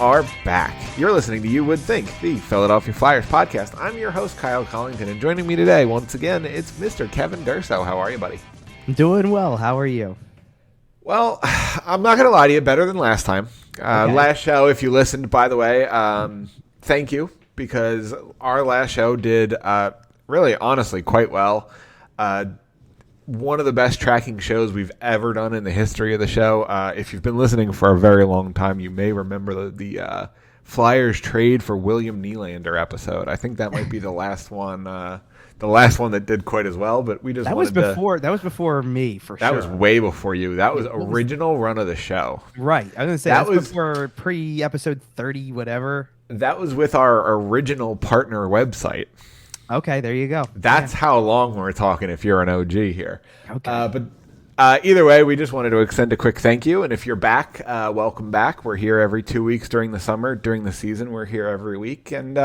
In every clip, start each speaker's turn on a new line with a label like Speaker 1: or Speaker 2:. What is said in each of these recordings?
Speaker 1: are back. You're listening to You Would Think, the Philadelphia Flyers podcast. I'm your host, Kyle Collington, and joining me today, once again, it's Mr. Kevin Durso. How are you, buddy?
Speaker 2: I'm doing well. How are you?
Speaker 1: Well, I'm not going to lie to you, better than last time.
Speaker 2: Okay.
Speaker 1: Last show, if you listened, by the way, thank you, because our last show did really, honestly, quite well. One of the best tracking shows we've ever done in the history of the show. If you've been listening for a very long time, you may remember the Flyers trade for William Nylander episode. I think that might be the last one that did quite as well. But we just
Speaker 2: that was before me for sure.
Speaker 1: That was way before you. That was original run of the show.
Speaker 2: Right. I was gonna say that was before pre-episode 30, whatever. That
Speaker 1: was with our original partner website.
Speaker 2: Okay, there you go.
Speaker 1: That's how long we're talking if you're an OG here.
Speaker 2: Okay.
Speaker 1: But either way, we just wanted to extend a quick thank you. And if you're back, welcome back. We're here every 2 weeks during the summer. During the season, we're here every week. And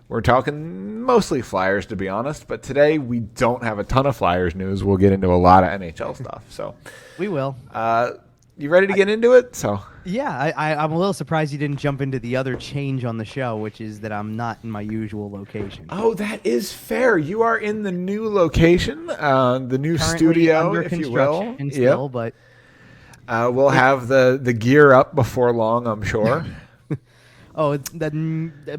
Speaker 1: we're talking mostly Flyers, to be honest. But today, we don't have a ton of Flyers news. We'll get into a lot of NHL stuff. So
Speaker 2: we will.
Speaker 1: You ready to get into it? So
Speaker 2: yeah, I'm a little surprised you didn't jump into the other change on the show, which is that I'm not in my usual location.
Speaker 1: Oh, that is fair. You are in the new location, the new studio,
Speaker 2: under
Speaker 1: if you will.
Speaker 2: Still, but
Speaker 1: we'll have the gear up before long, I'm sure.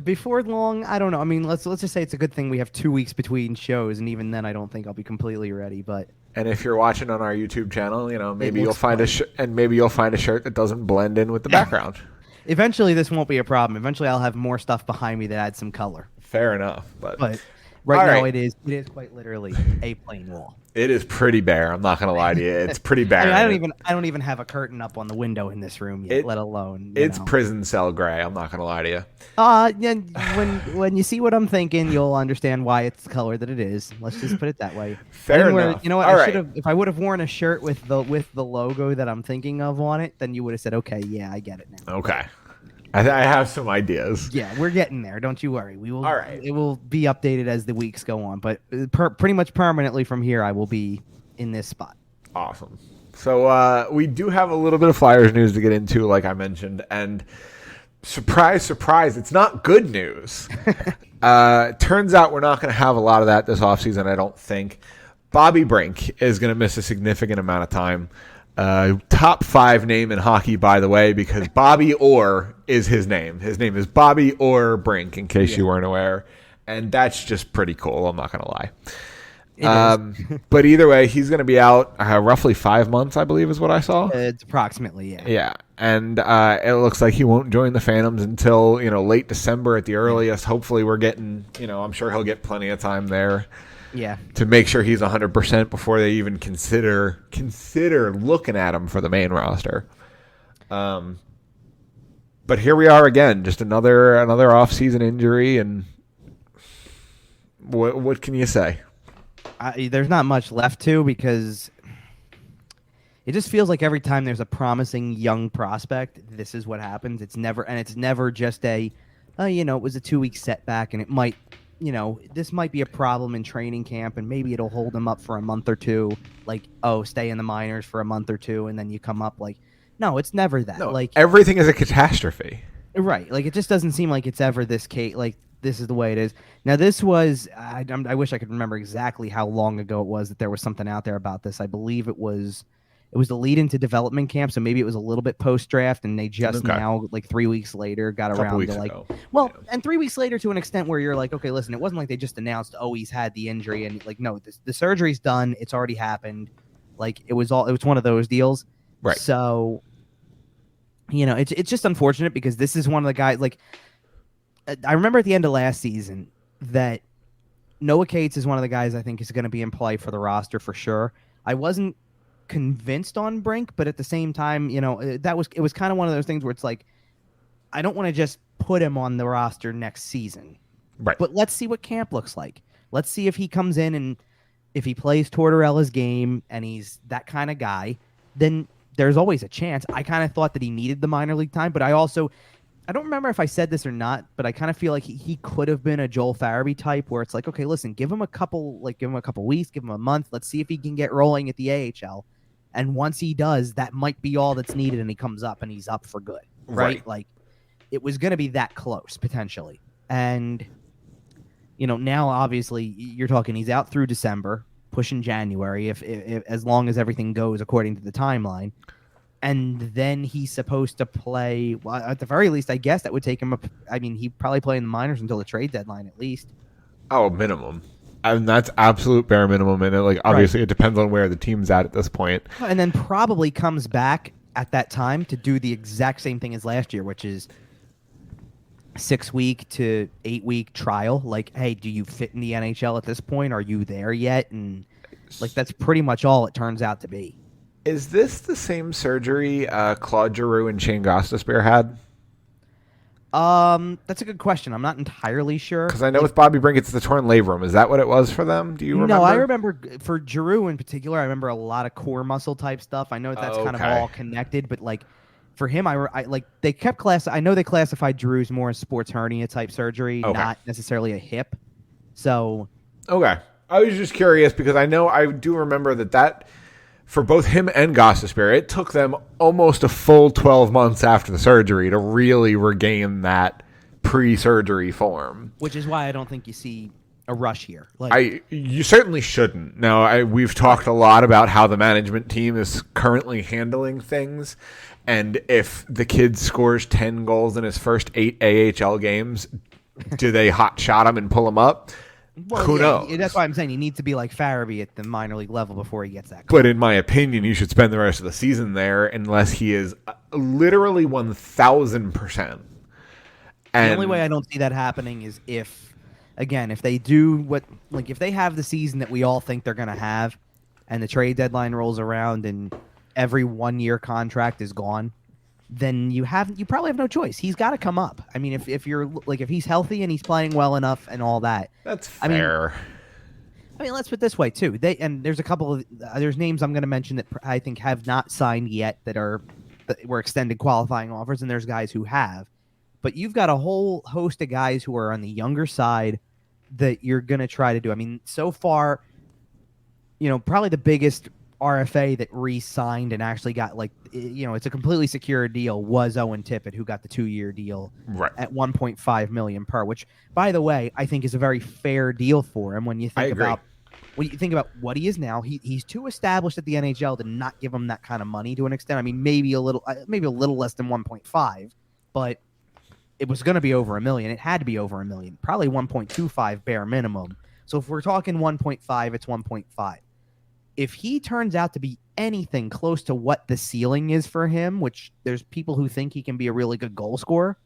Speaker 2: Before long, I don't know. I mean, let's just say it's a good thing we have 2 weeks between shows, and even then, I don't think I'll be completely ready. But
Speaker 1: and if you're watching on our YouTube channel, maybe you'll find a shirt that doesn't blend in with the background.
Speaker 2: Eventually, this won't be a problem. Eventually, I'll have more stuff behind me that adds some color.
Speaker 1: Fair enough, but
Speaker 2: right now, it is quite literally a plain wall.
Speaker 1: It is pretty bare. I'm not going to lie to you. It's pretty bare.
Speaker 2: I don't even have a curtain up on the window in this room yet, let alone.
Speaker 1: It's prison cell gray. I'm not going to lie to you.
Speaker 2: When you see what I'm thinking, you'll understand why it's the color that it is. Let's just put it that way.
Speaker 1: Fair enough.
Speaker 2: You know what? If I would have worn a shirt with the logo that I'm thinking of on it, then you would have said, "Okay, yeah, I get it now."
Speaker 1: Okay. I have some ideas.
Speaker 2: Yeah, we're getting there. Don't you worry. We will.
Speaker 1: All right.
Speaker 2: It will be updated as the weeks go on, but pretty much permanently from here, I will be in this spot.
Speaker 1: Awesome. So we do have a little bit of Flyers news to get into, like I mentioned, and surprise, surprise, it's not good news. Turns out we're not going to have a lot of that this offseason, I don't think. Bobby Brink is going to miss a significant amount of time. Top 5 name in hockey, by the way, because Bobby Orr is his name. His name is Bobby Orr Brink, in case you weren't aware. And that's just pretty cool, I'm not going to lie. But either way, he's going to be out roughly 5 months, I believe is what I saw.
Speaker 2: It's approximately, yeah.
Speaker 1: Yeah, and it looks like he won't join the Phantoms until late December at the earliest. Hopefully we're getting, I'm sure he'll get plenty of time there.
Speaker 2: Yeah.
Speaker 1: To make sure he's 100% before they even consider looking at him for the main roster. But here we are again, just another off-season injury, and what can you say?
Speaker 2: There's not much left to, because it just feels like every time there's a promising young prospect, this is what happens. It's never just it was a 2-week setback, and it might. This might be a problem in training camp, and maybe it'll hold them up for a month or two. Like, stay in the minors for a month or two, and then you come up. No, it's never that.
Speaker 1: No, everything is a catastrophe.
Speaker 2: Right. It just doesn't seem like it's ever this case. This is the way it is. Now, this was. I wish I could remember exactly how long ago it was that there was something out there about this. I believe it was the lead into development camp, so maybe it was a little bit post-draft, and they just now, 3 weeks later, got around to and 3 weeks later to an extent where you're like, okay, listen, it wasn't like they just announced, he's had the injury, and no, the surgery's done, it's already happened. It was one of those deals.
Speaker 1: Right.
Speaker 2: So, it's just unfortunate, because this is one of the guys, I remember at the end of last season that Noah Cates is one of the guys I think is going to be in play for the roster for sure. I wasn't convinced on Brink, but at the same time, it was kind of one of those things where it's like, I don't want to just put him on the roster next season.
Speaker 1: Right.
Speaker 2: But let's see what camp looks like. Let's see if he comes in, and if he plays Tortorella's game and he's that kind of guy, then there's always a chance. I kind of thought that he needed the minor league time, but I don't remember if I said this or not, but I kind of feel like he could have been a Joel Farabee type, where it's like, okay, listen, give him a couple weeks, give him a month. Let's see if he can get rolling at the AHL. And once he does, that might be all that's needed, and he comes up and he's up for good, right? it was going to be that close potentially. And now obviously you're talking he's out through December, pushing January if as long as everything goes according to the timeline. And then he's supposed to play, well, at the very least, I guess that would take him up. I mean, he'd probably play in the minors until the trade deadline at least.
Speaker 1: Oh, minimum. And that's absolute bare minimum. And obviously it depends on where the team's at this point.
Speaker 2: And then probably comes back at that time to do the exact same thing as last year, which is 6-week to 8-week trial. Like, hey, do you fit in the NHL at this point? Are you there yet? And that's pretty much all it turns out to be.
Speaker 1: Is this the same surgery Claude Giroux and Shane Gostisbehere had?
Speaker 2: That's a good question. I'm not entirely sure.
Speaker 1: Because I know with Bobby Brink, it's the torn labrum. Is that what it was for them? Do you remember?
Speaker 2: No, I remember for Giroux in particular, I remember a lot of core muscle type stuff. I know that's kind of all connected, but for him, they kept I know they classified Giroux's more as sports hernia type surgery, not necessarily a hip. So. Okay.
Speaker 1: I was just curious because I do remember that for both him and Gostisbehere, it took them almost a full 12 months after the surgery to really regain that pre-surgery form.
Speaker 2: Which is why I don't think you see a rush here.
Speaker 1: You certainly shouldn't. Now, we've talked a lot about how the management team is currently handling things, and if the kid scores 10 goals in his first 8 AHL games, do they hot shot him and pull him up?
Speaker 2: Well, who knows? That's why I'm saying he needs to be like Farabee at the minor league level before he gets that.
Speaker 1: But in my opinion, you should spend the rest of the season there unless he is literally 1,000%.
Speaker 2: The only way I don't see that happening is if they do if they have the season that we all think they're going to have, and the trade deadline rolls around and every 1-year contract is gone, then you probably have no choice. He's got to come up. I mean, if he's healthy and he's playing well enough and all that,
Speaker 1: that's fair.
Speaker 2: I mean, let's put it this way too. There's a couple of there's names I'm going to mention that I think have not signed yet that were extended qualifying offers, and there's guys who have. But you've got a whole host of guys who are on the younger side that you're going to try to do. I mean, so far, probably the biggest RFA that re-signed and actually got it's a completely secure deal was Owen Tippett, who got the 2-year deal at $1.5 million per, which, by the way, I think is a very fair deal for him when you think about what he is now. He's too established at the NHL to not give him that kind of money to an extent. I mean, maybe a little less than 1.5, but it was going to be over $1 million. It had to be over $1 million, probably 1.25 bare minimum. So if we're talking 1.5, it's 1.5. If he turns out to be anything close to what the ceiling is for him, which there's people who think he can be a really good goal scorer,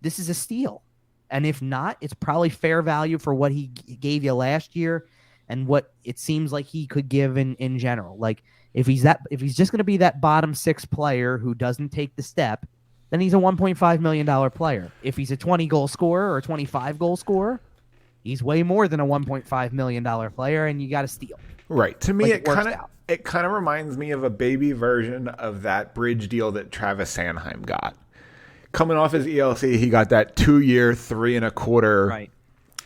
Speaker 2: this is a steal. And if not, it's probably fair value for what he gave you last year and what it seems like he could give in general. Like if he's just going to be that bottom 6 player who doesn't take the step, then he's a $1.5 million player. If he's a 20-goal scorer or a 25-goal scorer, he's way more than a $1.5 million player, and you got to steal.
Speaker 1: Right. To me, it kind of reminds me of a baby version of that bridge deal that Travis Sanheim got. Coming off his ELC, he got that 2-year, 3.25.
Speaker 2: Right.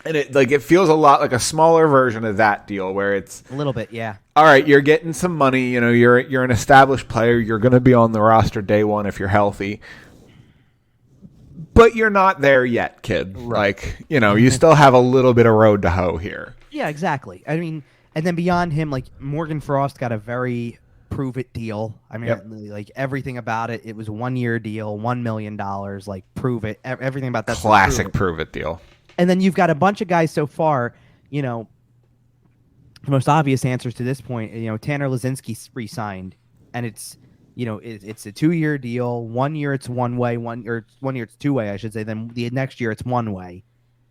Speaker 1: And it feels a lot like a smaller version of that deal where it's
Speaker 2: a little bit, yeah.
Speaker 1: All right, you're getting some money. You're an established player. You're going to be on the roster day one if you're healthy. But you're not there yet, kid. Right. You still have a little bit of road to hoe here.
Speaker 2: Yeah, exactly. I mean, and then beyond him, Morgan Frost got a very prove-it deal. I mean, everything about it. It was a 1-year deal, $1 million. Prove it. Everything about that.
Speaker 1: Classic prove-it deal.
Speaker 2: And then you've got a bunch of guys so far. The most obvious answers to this point. Tanner Lazinski re-signed, and it's it's a 2-year deal. 1 year it's one way. 1 year it's 2-way. I should say. Then the next year it's 1-way,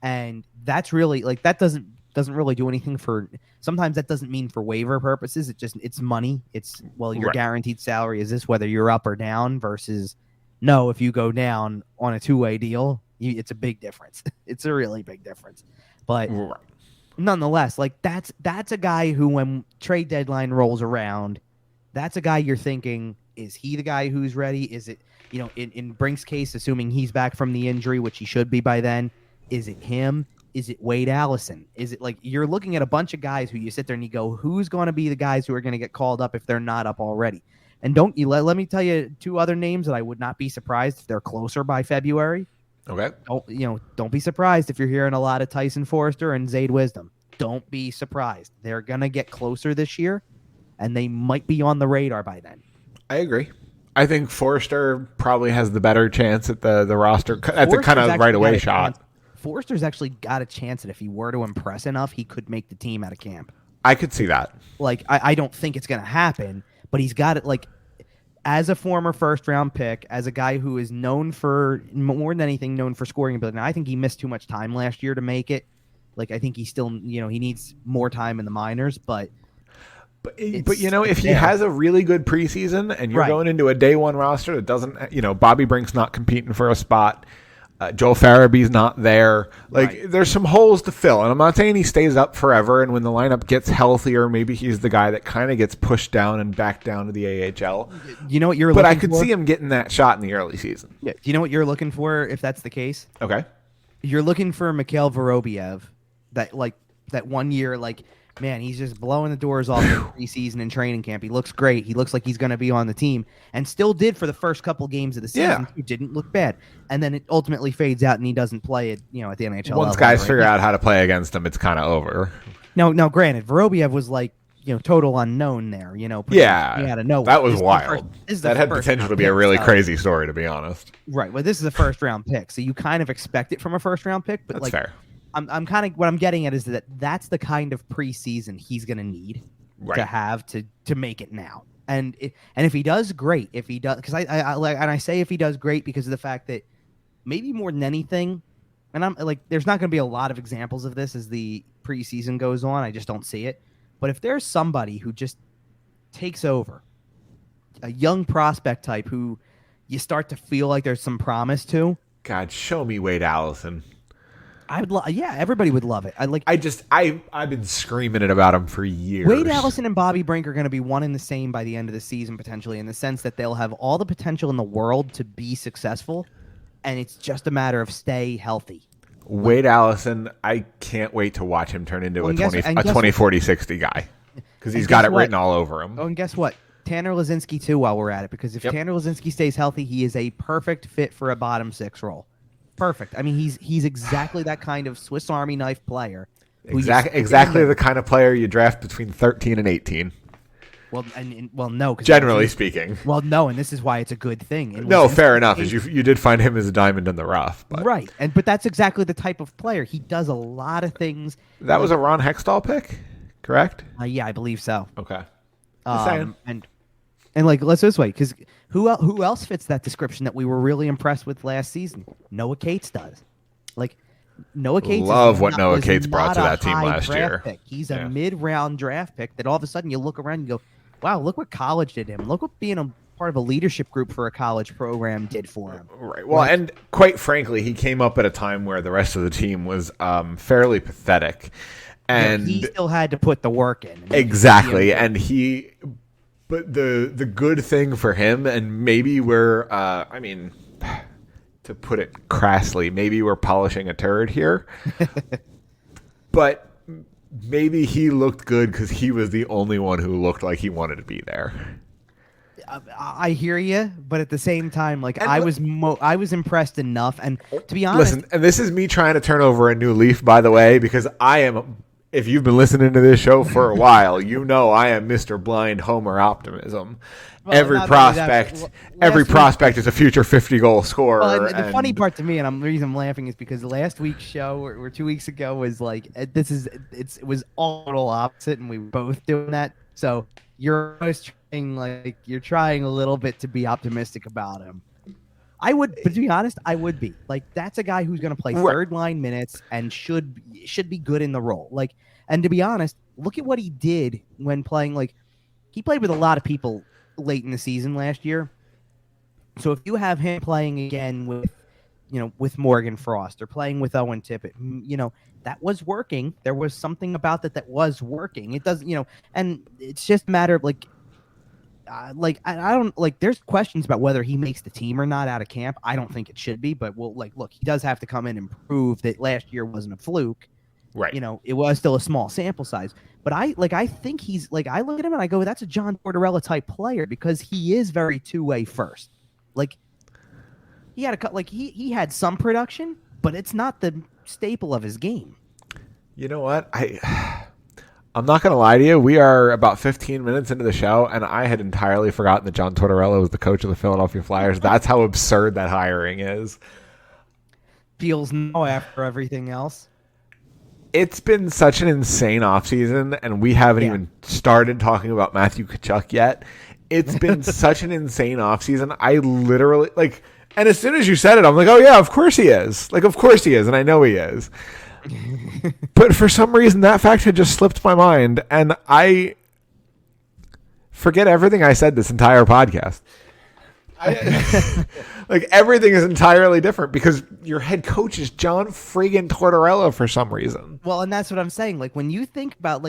Speaker 2: and that's really that doesn't really do anything for. Sometimes that doesn't mean for waiver purposes. It's money. It's your guaranteed salary is this whether you're up or down versus no, if you go down on a 2-way deal, it's a big difference. It's a really big difference. But nonetheless, that's a guy who when trade deadline rolls around, that's a guy you're thinking, is he the guy who's ready? Is it, in Brink's case, assuming he's back from the injury, which he should be by then, is it him? Is it Wade Allison? Is it you're looking at a bunch of guys who you sit there and you go, who's going to be the guys who are going to get called up if they're not up already? And don't you let me tell you 2 other names that I would not be surprised if they're closer by February.
Speaker 1: Okay.
Speaker 2: Don't be surprised if you're hearing a lot of Tyson Forrester and Zayd Wisdom. Don't be surprised. They're gonna get closer this year, and they might be on the radar by then.
Speaker 1: I agree. I think Forrester probably has the better chance at the roster at the kind of right away shot.
Speaker 2: Forrester's actually got a chance that if he were to impress enough, he could make the team out of camp.
Speaker 1: I could see that.
Speaker 2: Like, I don't think it's going to happen, but he's got it. Like, as a former first-round pick, as a guy who is known for, more than anything, known for scoring ability. Now, I think he missed too much time last year to make it. Like, I think he still, he needs more time in the minors, but
Speaker 1: if he has a really good preseason and you're going into a day one roster that doesn't, Bobby Brink's not competing for a spot. Joel Farabee's not there. There's some holes to fill. And I'm not saying he stays up forever. And when the lineup gets healthier, maybe he's the guy that kind of gets pushed down and back down to the AHL.
Speaker 2: You know what you're
Speaker 1: But
Speaker 2: looking
Speaker 1: I could
Speaker 2: for?
Speaker 1: see him getting that shot in the early season.
Speaker 2: Yeah. Do you know what you're looking for if that's the case?
Speaker 1: Okay.
Speaker 2: You're looking for Mikhail Vorobiev, that 1 year, man, he's just blowing the doors off in preseason and training camp. He looks great. He looks like he's going to be on the team, and still did for the first couple games of the season. He didn't look bad, and then it ultimately fades out, and he doesn't play it. At the NHL.
Speaker 1: Once guys figure out how to play against him, it's kind of over.
Speaker 2: No, granted, Vorobiev was total unknown there. Out of nowhere.
Speaker 1: That was wild. That had potential to be a really crazy story, to be honest.
Speaker 2: Right. Well, this is a first round pick, so you kind of expect it from a first round pick, but
Speaker 1: that's fair.
Speaker 2: I'm kind of what I'm getting at is that's the kind of preseason he's going to need to have to make it now. And if he does great, because I say if he does great because of the fact that maybe more than anything, and I'm there's not going to be a lot of examples of this as the preseason goes on. I just don't see it. But if there's somebody who just takes over, a young prospect type who you start to feel like there's some promise to,
Speaker 1: God, show me Wade Allison.
Speaker 2: Everybody would love it.
Speaker 1: I've been screaming it about him for years.
Speaker 2: Wade Allison and Bobby Brink are going to be one and the same by the end of the season, potentially, in the sense that they'll have all the potential in the world to be successful, and it's just a matter of stay healthy.
Speaker 1: Wade Allison, I can't wait to watch him turn into a 20-40-60 guy, because he's got it written all over him.
Speaker 2: Oh, and guess what? Tanner Lazinski, too, while we're at it, because if Tanner Lazinski stays healthy, he is a perfect fit for a bottom six role. Perfect. I mean, he's exactly that kind of Swiss Army knife player.
Speaker 1: Exactly the kind of player you draft between 13 and 18.
Speaker 2: Well, no.
Speaker 1: Generally speaking.
Speaker 2: Well, no, and this is why it's a good thing.
Speaker 1: No, fair enough. As you did find him as a diamond in the rough. But.
Speaker 2: Right, but that's exactly the type of player. He does a lot of things.
Speaker 1: That was a Ron Hextall pick, correct?
Speaker 2: Yeah, I believe so.
Speaker 1: Okay.
Speaker 2: And let's this way, because who else fits that description that we were really impressed with last season? Noah Cates does. Noah Cates.
Speaker 1: Love what Noah Cates brought to that team last year.
Speaker 2: Pick. He's a mid-round draft pick that all of a sudden you look around and you go, wow, look what college did him. Look what being a part of a leadership group for a college program did for him.
Speaker 1: Right. Well, and quite frankly, he came up at a time where the rest of the team was fairly pathetic. And
Speaker 2: he still had to put the work in.
Speaker 1: Exactly. But the good thing for him, and maybe we're, to put it crassly, maybe we're polishing a turd here, but maybe he looked good because he was the only one who looked like he wanted to be there.
Speaker 2: I hear you, but at the same time, I was impressed enough, and to be honest,
Speaker 1: listen, and this is me trying to turn over a new leaf, by the way, because I am. If you've been listening to this show for a while, you know I am Mr. Blind Homer Optimism.
Speaker 2: Well,
Speaker 1: every prospect is a future 50-goal scorer.
Speaker 2: Well, and the funny part to me, and the reason I'm laughing, is because last week's show, or 2 weeks ago, was it was all total opposite, and we were both doing that. So you're always trying a little bit to be optimistic about him. I would, but to be honest, I would be. That's a guy who's going to play third line minutes and should be good in the role. And to be honest, look at what he did when playing. He played with a lot of people late in the season last year. So if you have him playing again with Morgan Frost or playing with Owen Tippett, that was working. There was something about that was working. It doesn't, and it's just a matter of I don't there's questions about whether he makes the team or not out of camp. I don't think it should be, but look, he does have to come in and prove that last year wasn't a fluke.
Speaker 1: Right.
Speaker 2: It was still a small sample size, but I think he's I look at him and I go, that's a John Tortorella type player because he is very two-way first. He had he had some production, but it's not the staple of his game.
Speaker 1: You know what? I'm not going to lie to you. We are about 15 minutes into the show, and I had entirely forgotten that John Tortorella was the coach of the Philadelphia Flyers. That's how absurd that hiring is.
Speaker 2: Feels now after everything else.
Speaker 1: It's been such an insane offseason, and we haven't even started talking about Matthew Tkachuk yet. It's been such an insane offseason. I literally, and as soon as you said it, I'm like, oh, yeah, of course he is. Of course he is, and I know he is. But for some reason, that fact had just slipped my mind, and I forget everything I said this entire podcast. Everything is entirely different because your head coach is John friggin' Tortorella for some reason.
Speaker 2: Well, and that's what I'm saying. When you think about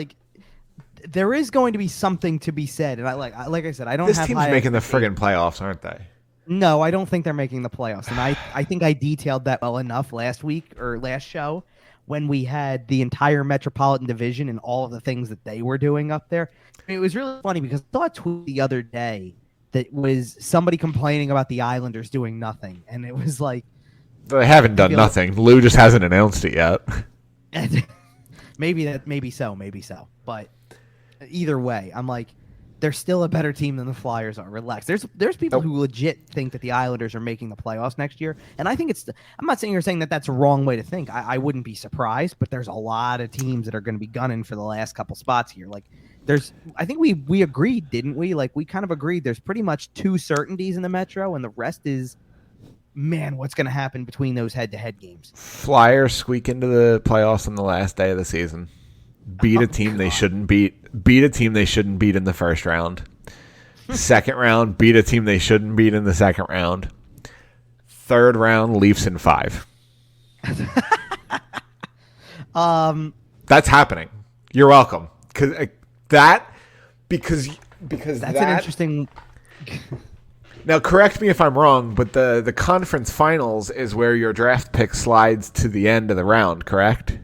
Speaker 2: there is going to be something to be said, and I said, I don't.
Speaker 1: This team's making the friggin' playoffs, aren't they?
Speaker 2: No, I don't think they're making the playoffs, and I think I detailed that well enough last week or last show when we had the entire Metropolitan Division and all of the things that they were doing up there. It was really funny because I saw a tweet the other day that was somebody complaining about the Islanders doing nothing. And it was like...
Speaker 1: They haven't done nothing. Lou just hasn't announced it yet.
Speaker 2: Maybe so. But either way, I'm like, they're still a better team than the Flyers are. Relax. There's people who legit think that the Islanders are making the playoffs next year. And I think I'm not sitting here saying that that's a wrong way to think. I wouldn't be surprised, but there's a lot of teams that are going to be gunning for the last couple spots here. I think we agreed, didn't we? We kind of agreed there's pretty much two certainties in the Metro, and the rest is, man, what's going to happen between those head-to-head games?
Speaker 1: Flyers squeak into the playoffs on the last day of the season. Beat a team they shouldn't beat. Beat a team they shouldn't beat in the first round. Second round, beat a team they shouldn't beat in the second round. Third round, Leafs in 5. That's happening. You're welcome. Because
Speaker 2: that's an interesting.
Speaker 1: Now, correct me if I'm wrong, but the conference finals is where your draft pick slides to the end of the round, correct?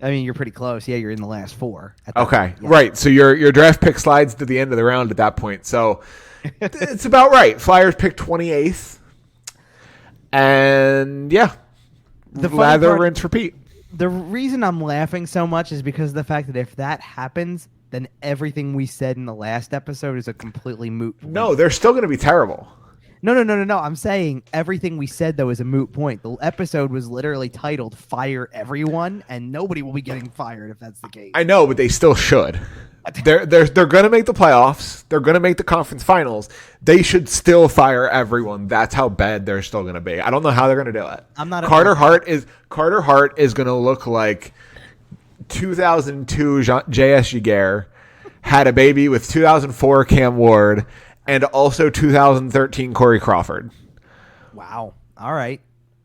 Speaker 2: I mean, you're pretty close. Yeah, you're in the last 4.
Speaker 1: Okay, yeah. Right. So your draft pick slides to the end of the round at that point. So it's about right. Flyers pick 28th, and lather, rinse, repeat.
Speaker 2: The reason I'm laughing so much is because of the fact that if that happens, then everything we said in the last episode is a completely moot point.
Speaker 1: No, they're still going to be terrible.
Speaker 2: No. I'm saying everything we said, though, is a moot point. The episode was literally titled Fire Everyone, and nobody will be getting fired if that's the case.
Speaker 1: I know, but they still should. They're going to make the playoffs. They're going to make the conference finals. They should still fire everyone. That's how bad they're still going to be. I don't know how they're going to do it. Carter Hart is going to look like 2002 J.S. Yeager had a baby with 2004 Cam Ward and also 2013 Corey Crawford.
Speaker 2: Wow. All right.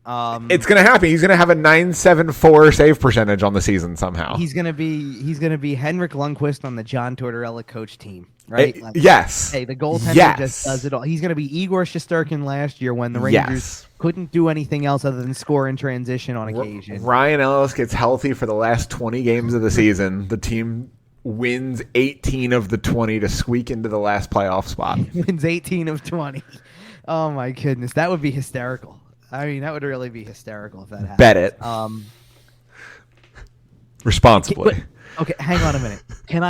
Speaker 1: It's going to happen. He's going to have a .974 save percentage on the season somehow.
Speaker 2: He's going to be Henrik Lundqvist on the John Tortorella coach team, right?
Speaker 1: Yes.
Speaker 2: Hey, the goaltender just does it all. He's going to be Igor Shesterkin last year when the Rangers couldn't do anything else other than score in transition on occasion.
Speaker 1: Ryan Ellis gets healthy for the last 20 games of the season. The team wins 18 of the 20 to squeak into the last playoff spot.
Speaker 2: Wins 18 of 20. Oh my goodness, that would be hysterical. I mean, that would really be hysterical if that happened.
Speaker 1: Bet it. Responsibly.
Speaker 2: Okay, hang on a minute. Can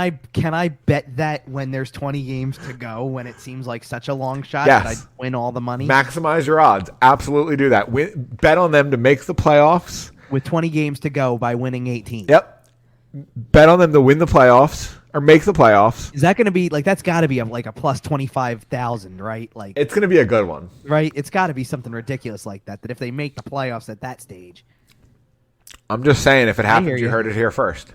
Speaker 2: I bet that when there's 20 games to go, when it seems like such a long shot, that I'd win all the money?
Speaker 1: Maximize your odds. Absolutely do that. Bet on them to make the playoffs.
Speaker 2: With 20 games to go by winning 18.
Speaker 1: Yep. Bet on them to win the playoffs or make the playoffs.
Speaker 2: Is that going to be that's got to be a plus 25,000, right?
Speaker 1: It's going to be a good one,
Speaker 2: right? It's got to be something ridiculous like that. That if they make the playoffs at that stage,
Speaker 1: I'm just saying, if it happens, you heard it here first.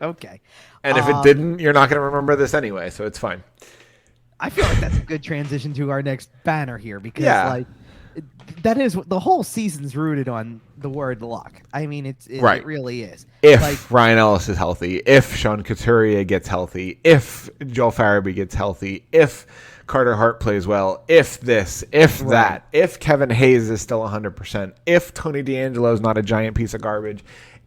Speaker 2: Okay.
Speaker 1: And if it didn't, you're not going to remember this anyway, so it's fine.
Speaker 2: I feel like that's a good transition to our next banner here because that is the whole season's rooted on the word luck. I mean, it really is.
Speaker 1: If Ryan Ellis is healthy, if Sean Couturier gets healthy, if Joel Farabee gets healthy, if Carter Hart plays well, if this, if that, if Kevin Hayes is still 100%, if Tony DeAngelo is not a giant piece of garbage,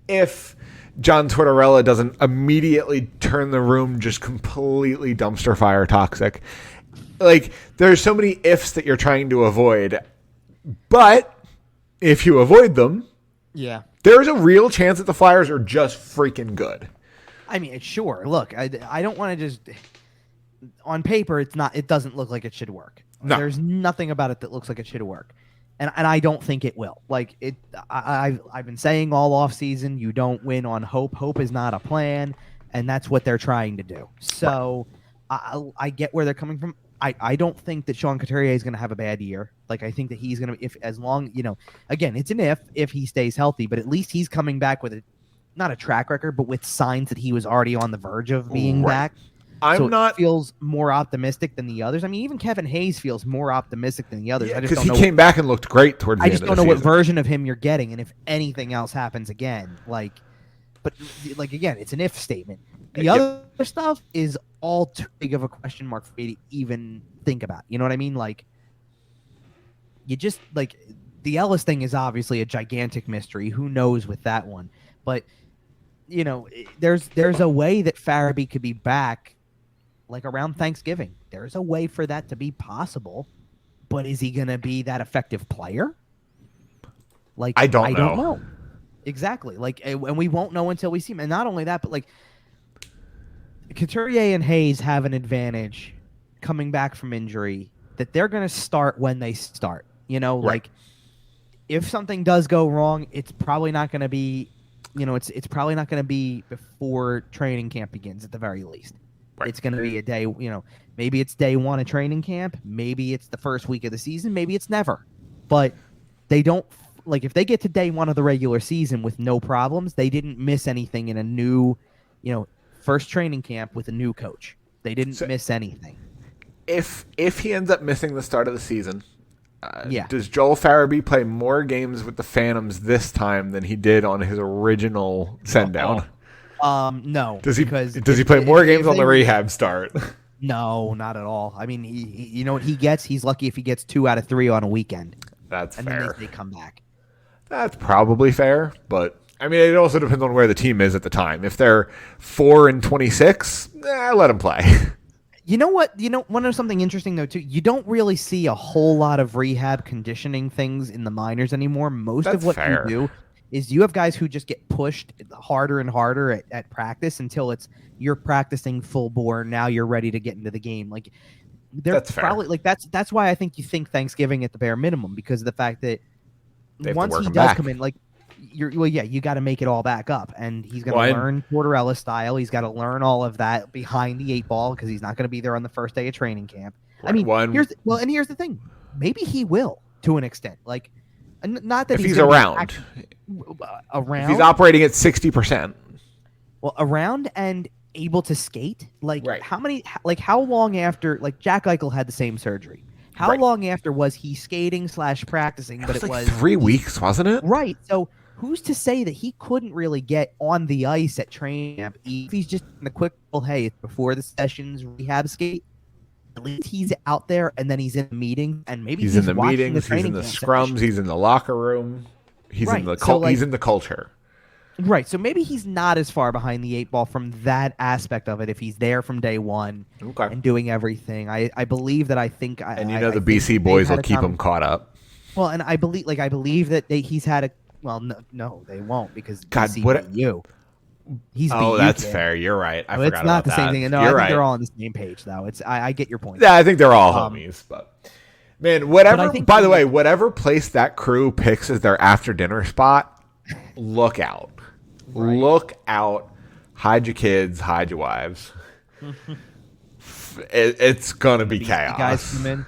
Speaker 1: if John Tortorella doesn't immediately turn the room just completely dumpster fire toxic. There's so many ifs that you're trying to avoid. But if you avoid them,
Speaker 2: Yeah.
Speaker 1: there's a real chance that the Flyers are just freaking good.
Speaker 2: I mean, sure. Look, I don't want to just on paper it doesn't look like it should work.
Speaker 1: No.
Speaker 2: There's nothing about it that looks like it should work. And I don't think it will. Like I've been saying all off season, you don't win on hope. Hope is not a plan, and that's what they're trying to do. So I get where they're coming from. I don't think that Sean Couturier is going to have a bad year. Like I think that he's going to, as long, again, it's an if he stays healthy, but at least he's coming back with not a track record, but with signs that he was already on the verge of being back. It feels more optimistic than the others. I mean, even Kevin Hayes feels more optimistic than the others.
Speaker 1: Yeah, because he came back and looked great towards the end of the season.
Speaker 2: I just don't know what version of him you're getting, and if anything else happens again, but again, it's an if statement. The other stuff is all too big of a question mark for me to even think about. You know what I mean? You just the Ellis thing is obviously a gigantic mystery. Who knows with that one? But there's a way that Farabee could be back. Around Thanksgiving, there's a way for that to be possible, but is he going to be that effective player? I don't know. Exactly. And we won't know until we see him. And not only that, but Couturier and Hayes have an advantage coming back from injury that they're going to start when they start.
Speaker 1: Right.
Speaker 2: If something does go wrong, it's probably not going to be, it's probably not going to be before training camp begins at the very least. Right. It's going to be a day, maybe it's day one of training camp. Maybe it's the first week of the season. Maybe it's never. But they don't, if they get to day one of the regular season with no problems, they didn't miss anything in a new, first training camp with a new coach. They didn't miss anything.
Speaker 1: If he ends up missing the start of the season, does Joel Farabee play more games with the Phantoms this time than he did on his original send-down?
Speaker 2: No.
Speaker 1: Does he play more games on the rehab start?
Speaker 2: No, not at all. I mean, you know what he gets? He's lucky if he gets 2 out of 3 on a weekend.
Speaker 1: That's fair.
Speaker 2: And then they come back.
Speaker 1: That's probably fair, but I mean, it also depends on where the team is at the time. If they're 4-26, let them play.
Speaker 2: You know what? Want to know something interesting though too? You don't really see a whole lot of rehab conditioning things in the minors anymore. Most of what you do is you have guys who just get pushed harder and harder at practice until you're practicing full bore. Now you're ready to get into the game. That's probably fair. That's why I think you think Thanksgiving at the bare minimum, because of the fact that once he does come in, you got to make it all back up, and he's going to learn Tortorella style. He's got to learn all of that behind the 8 ball because he's not going to be there on the first day of training camp. I mean, here's the thing. Maybe he will to an extent. Not that
Speaker 1: if he's around.
Speaker 2: Around.
Speaker 1: If he's operating at 60%.
Speaker 2: Well, around and able to skate.
Speaker 1: Right.
Speaker 2: How long after? Jack Eichel had the same surgery. How long after was he skating / practicing? But it was
Speaker 1: 3 weeks, wasn't it?
Speaker 2: Right. So who's to say that he couldn't really get on the ice at training camp if he's just in the quick, hey, before the sessions, rehab skate? At least he's out there, and then he's in the meeting, and maybe he's in the meetings,
Speaker 1: he's in the scrums, he's in the locker room, he's in the he's in the culture.
Speaker 2: Right, so maybe he's not as far behind the 8 ball from that aspect of it if he's there from day one and doing everything. I believe that the
Speaker 1: BC boys will keep him caught up.
Speaker 2: Well, and I believe that he's had a no, they won't, because
Speaker 1: God,
Speaker 2: BC he's
Speaker 1: that's fair. You're right. I forgot
Speaker 2: it's not the same thing. No, I think they're all on the same page though. It's I get your point.
Speaker 1: Yeah, I think they're all homies, but man, whatever place that crew picks as their after dinner spot, look out. Right. Look out. Hide your kids, hide your wives. It's going to be chaos.
Speaker 2: Guys come in.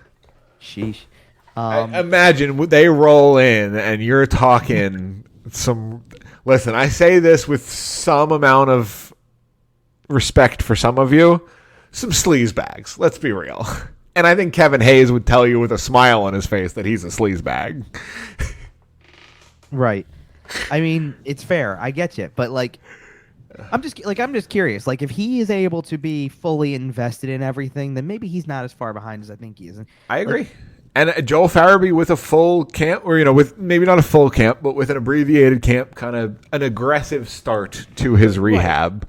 Speaker 2: Sheesh.
Speaker 1: Imagine they roll in and you're talking some... Listen, I say this with some amount of respect for some of you. Some sleaze bags. Let's be real. And I think Kevin Hayes would tell you with a smile on his face that he's a sleaze bag.
Speaker 2: Right. I mean, it's fair. I get you, but I'm just curious. If he is able to be fully invested in everything, then maybe he's not as far behind as I think he is.
Speaker 1: I agree. And Joel Farabee with a full camp, or with maybe not a full camp, but with an abbreviated camp, kind of an aggressive start to his rehab.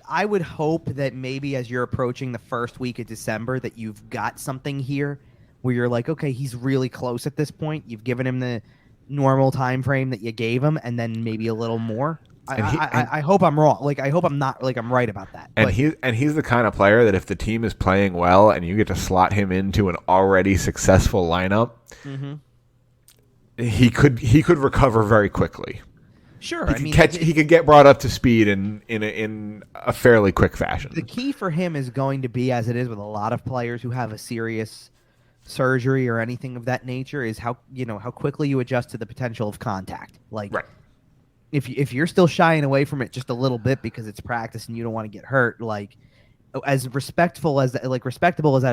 Speaker 2: I would hope that maybe as you're approaching the first week of December, that you've got something here where you're like, okay, he's really close at this point. You've given him the normal time frame that you gave him, and then maybe a little more. I hope I'm wrong. Like, I hope I'm not, like, I'm right about that.
Speaker 1: And he's the kind of player that if the team is playing well and you get to slot him into an already successful lineup, he could recover very quickly.
Speaker 2: Sure,
Speaker 1: he could get brought up to speed in a fairly quick fashion.
Speaker 2: The key for him is going to be, as it is with a lot of players who have a serious surgery or anything of that nature, is how quickly you adjust to the potential of contact. Like,
Speaker 1: right.
Speaker 2: If you're still shying away from it just a little bit because it's practice and you don't want to get hurt, like, as respectable as that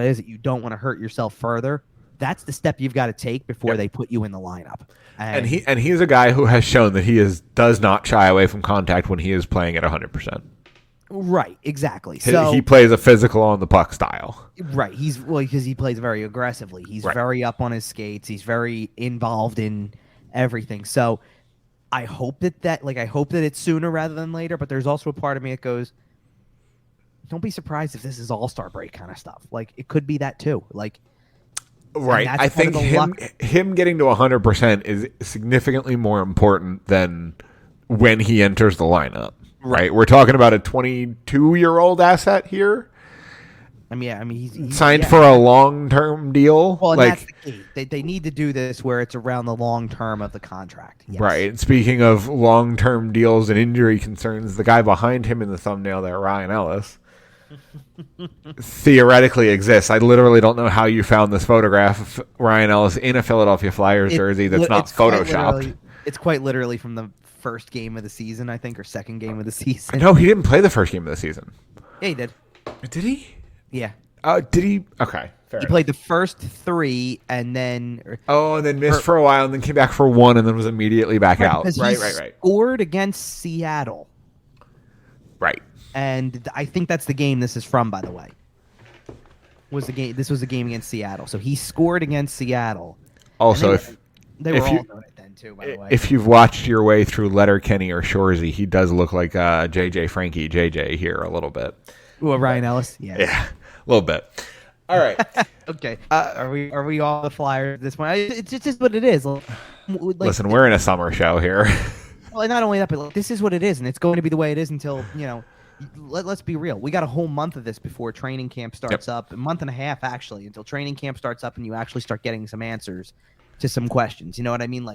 Speaker 2: is, that you don't want to hurt yourself further, that's the step you've got to take before they put you in the lineup.
Speaker 1: And he's a guy who has shown that he does not shy away from contact when he is playing at 100%.
Speaker 2: Right, exactly.
Speaker 1: So he plays a physical on the puck style.
Speaker 2: Right. Because he plays very aggressively. He's very up on his skates. He's very involved in everything. So I hope that it's sooner rather than later, but there's also a part of me that goes, don't be surprised if this is all-star break kind of stuff. Like, it could be that too. Like,
Speaker 1: right. I think him getting to 100% is significantly more important than when he enters the lineup. Right. We're talking about a 22-year-old asset here. He's signed for a long-term deal.
Speaker 2: Well, and that's the key. They need to do this where it's around the long term of the contract. Yes.
Speaker 1: Right. Speaking of long-term deals and injury concerns, the guy behind him in the thumbnail there, Ryan Ellis, theoretically exists. I literally don't know how you found this photograph of Ryan Ellis in a Philadelphia Flyers jersey that's not photoshopped.
Speaker 2: It's quite literally from the first game of the season, I think, or second game of the season.
Speaker 1: No, he didn't play the first game of the season.
Speaker 2: Yeah, he did.
Speaker 1: Did he?
Speaker 2: Yeah.
Speaker 1: Did he? Okay. Fair enough.
Speaker 2: Played the first three and then...
Speaker 1: and then missed for a while and then came back for one and then was immediately back out. Right.
Speaker 2: Scored against Seattle.
Speaker 1: Right.
Speaker 2: And I think that's the game this is from, by the way. This was a game against Seattle. So he scored against Seattle.
Speaker 1: Also,
Speaker 2: they were all doing it then, too, by the way.
Speaker 1: If you've watched your way through Letterkenny or Shoresy, he does look like JJ Frankie JJ here a little bit.
Speaker 2: Ooh, Ryan Ellis? Yeah.
Speaker 1: Yeah, a little bit. All right.
Speaker 2: Okay. Are we all the Flyers at this point? It's just what it is.
Speaker 1: Listen, we're in a summer show here.
Speaker 2: Well, and not only that, but this is what it is, and it's going to be the way it is until, let's be real. We got a whole month of this before training camp starts up, a month and a half, actually, until training camp starts up and you actually start getting some answers to some questions. You know what I mean?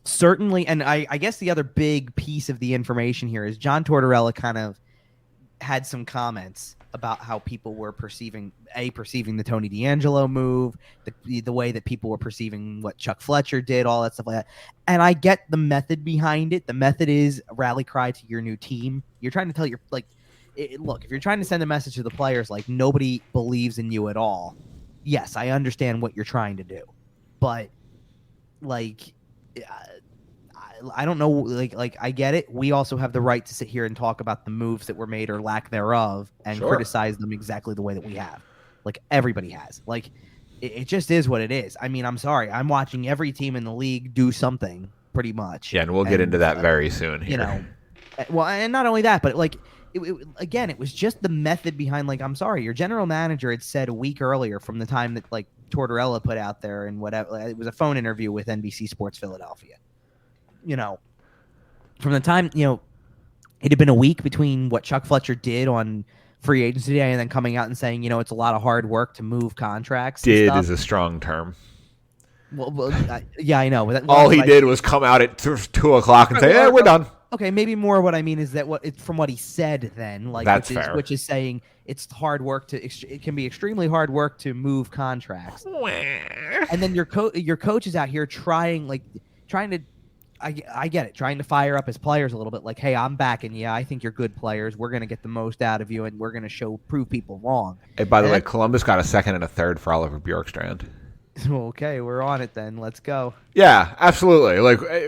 Speaker 2: Certainly, and I guess the other big piece of the information here is John Tortorella kind of had some comments about how people were perceiving the Tony DeAngelo move, the way that people were perceiving what Chuck Fletcher did, all that stuff like that. And I get the method behind it. The method is rally cry to your new team. You're trying to tell look, if you're trying to send a message to the players like nobody believes in you at all, yes, I understand what you're trying to do. But I don't know, I get it. We also have the right to sit here and talk about the moves that were made or lack thereof and criticize them exactly the way that we have. Like, everybody has. It just is what it is. I mean, I'm sorry. I'm watching every team in the league do something, pretty much.
Speaker 1: Yeah, and we'll get into that very soon here.
Speaker 2: Well, and not only that, but, it was just the method behind, I'm sorry, your general manager had said a week earlier from the time that, Tortorella put out there and whatever. It was a phone interview with NBC Sports Philadelphia. From the time, it had been a week between what Chuck Fletcher did on free agency day and then coming out and saying, it's a lot of hard work to move contracts.
Speaker 1: Did is a strong term.
Speaker 2: Well, yeah, I know. But
Speaker 1: all he did was come out at 2 o'clock and say, "Yeah, we're done."
Speaker 2: Okay, maybe more what I mean is that from what he said then,
Speaker 1: that's fair.
Speaker 2: Which is saying it's hard work it can be extremely hard work to move contracts. And then your coach is out here trying to. I get it, trying to fire up his players a little bit. Hey, I'm backing you. I think you're good players. We're going to get the most out of you, and we're going to prove people wrong.
Speaker 1: Hey, by the way, Columbus got a second and a third for Oliver Bjorkstrand.
Speaker 2: Okay, we're on it then. Let's go.
Speaker 1: Yeah, absolutely.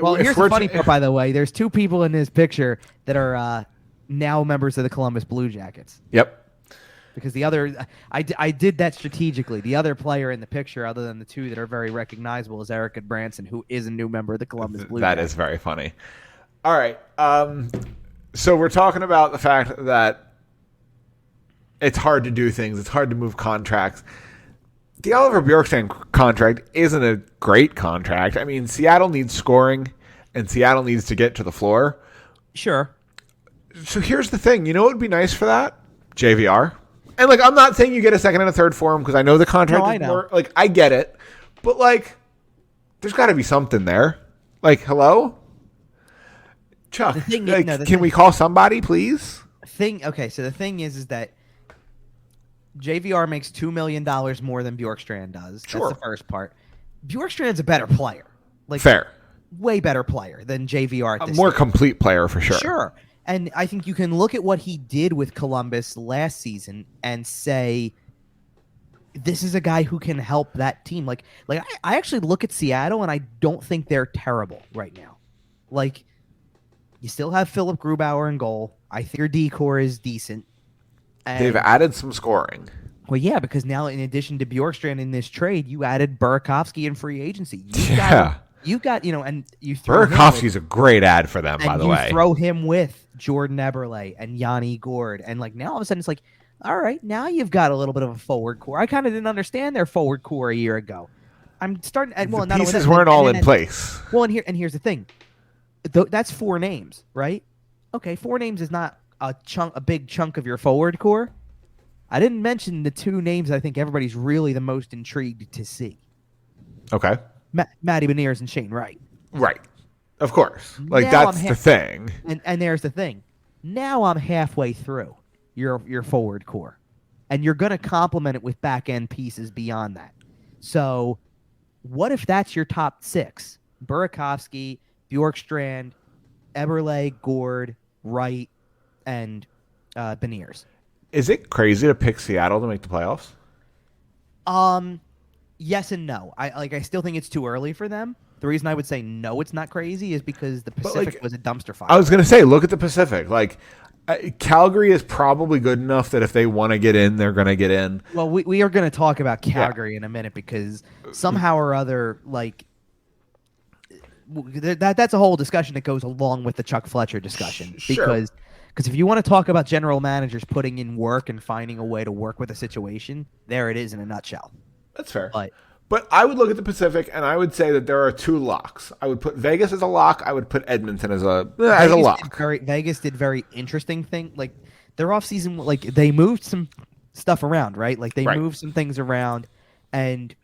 Speaker 2: Well, here's the funny part, by the way. There's two people in this picture that are now members of the Columbus Blue Jackets.
Speaker 1: Yep.
Speaker 2: Because the other, I did that strategically. The other player in the picture, other than the two that are very recognizable, is Erica Branson, who is a new member of the Columbus Blue Jackets.
Speaker 1: That is very funny. All right. So we're talking about the fact that it's hard to do things. It's hard to move contracts. the Oliver Bjorkstrand contract isn't a great contract. I mean, Seattle needs scoring, and Seattle needs to get to the floor.
Speaker 2: Sure.
Speaker 1: So here's the thing. You know what would be nice for that? JVR. And, like, I'm not saying you get a second and a third for him because I know the contract is more. Like, I get it. But, like, there's got to be something there. Like, hello? Chuck, can we call somebody, please?
Speaker 2: Okay, so the thing is that JVR makes $2 million more than Bjorkstrand does.
Speaker 1: Sure.
Speaker 2: That's the first part. Bjorkstrand's a better player. Like,
Speaker 1: fair.
Speaker 2: Way better player than JVR at this
Speaker 1: more
Speaker 2: stage.
Speaker 1: Complete player for sure.
Speaker 2: Sure. And I think you can look at what he did with Columbus last season and say, this is a guy who can help that team. Like I actually look at Seattle and I don't think they're terrible right now. Like, you still have Philip Grubauer in goal. I think your D-core is decent. And,
Speaker 1: they've added some scoring.
Speaker 2: Well, yeah, because now in addition to Bjorkstrand in this trade, you added Burakovsky in free agency. You got, and you throw
Speaker 1: Burakovsky's a great ad for them, by the way.
Speaker 2: You throw him with Jordan Eberle and Yanni Gourde, and like now all of a sudden it's like, all right, now you've got a little bit of a forward core. I kind of didn't understand their forward core a year ago. I'm starting. Well,
Speaker 1: the pieces weren't all in place.
Speaker 2: Well, here's the thing. That's 4 names, right? Okay, 4 names is not a big chunk of your forward core. I didn't mention the 2 names I think everybody's really the most intrigued to see.
Speaker 1: Okay.
Speaker 2: Matty Beniers and Shane Wright.
Speaker 1: Right. Of course. Like, that's the thing.
Speaker 2: And there's the thing. Now I'm halfway through your forward core. And you're going to complement it with back-end pieces beyond that. So what if that's your top 6? Burakovsky, Bjorkstrand, Eberle, Gourde, Wright, and Beniers.
Speaker 1: Is it crazy to pick Seattle to make the playoffs?
Speaker 2: Yes and no. I still think it's too early for them. The reason I would say no, it's not crazy, is because the Pacific was a dumpster fire.
Speaker 1: I was going to say, look at the Pacific. Like, Calgary is probably good enough that if they want to get in, they're going to get in.
Speaker 2: Well, we are going to talk about Calgary in a minute because somehow or other, like, that's a whole discussion that goes along with the Chuck Fletcher discussion.
Speaker 1: Sure.
Speaker 2: Because if you want to talk about general managers putting in work and finding a way to work with a situation, there it is in a nutshell.
Speaker 1: That's fair. But I would look at the Pacific, and I would say that there are 2 locks. I would put Vegas as a lock. I would put Edmonton as a lock.
Speaker 2: Vegas did very interesting thing. Like, their offseason, like, they moved some stuff around, right? Like, they moved some things around, and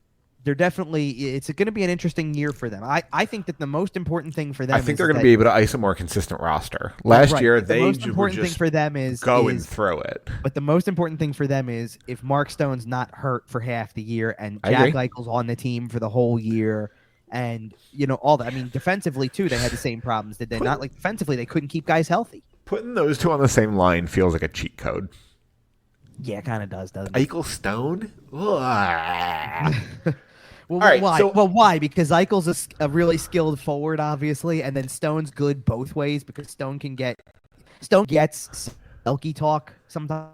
Speaker 2: they're definitely – it's going to be an interesting year for them. I think that the most important thing for them
Speaker 1: I think they're going to be able to ice a more consistent roster. Last year, they
Speaker 2: most important thing for them is
Speaker 1: and throw it.
Speaker 2: But the most important thing for them is if Mark Stone's not hurt for half the year and Jack Eichel's on the team for the whole year and, all that. I mean, defensively, too, they had the same problems, did they not? Like, defensively, they couldn't keep guys healthy.
Speaker 1: Putting those 2 on the same line feels like a cheat code.
Speaker 2: Yeah, it kind of does, doesn't it?
Speaker 1: Eichel Stone?
Speaker 2: Well, right, why? Why? Because Eichel's a really skilled forward, obviously, and then Stone's good both ways because Stone gets Selke talk sometimes,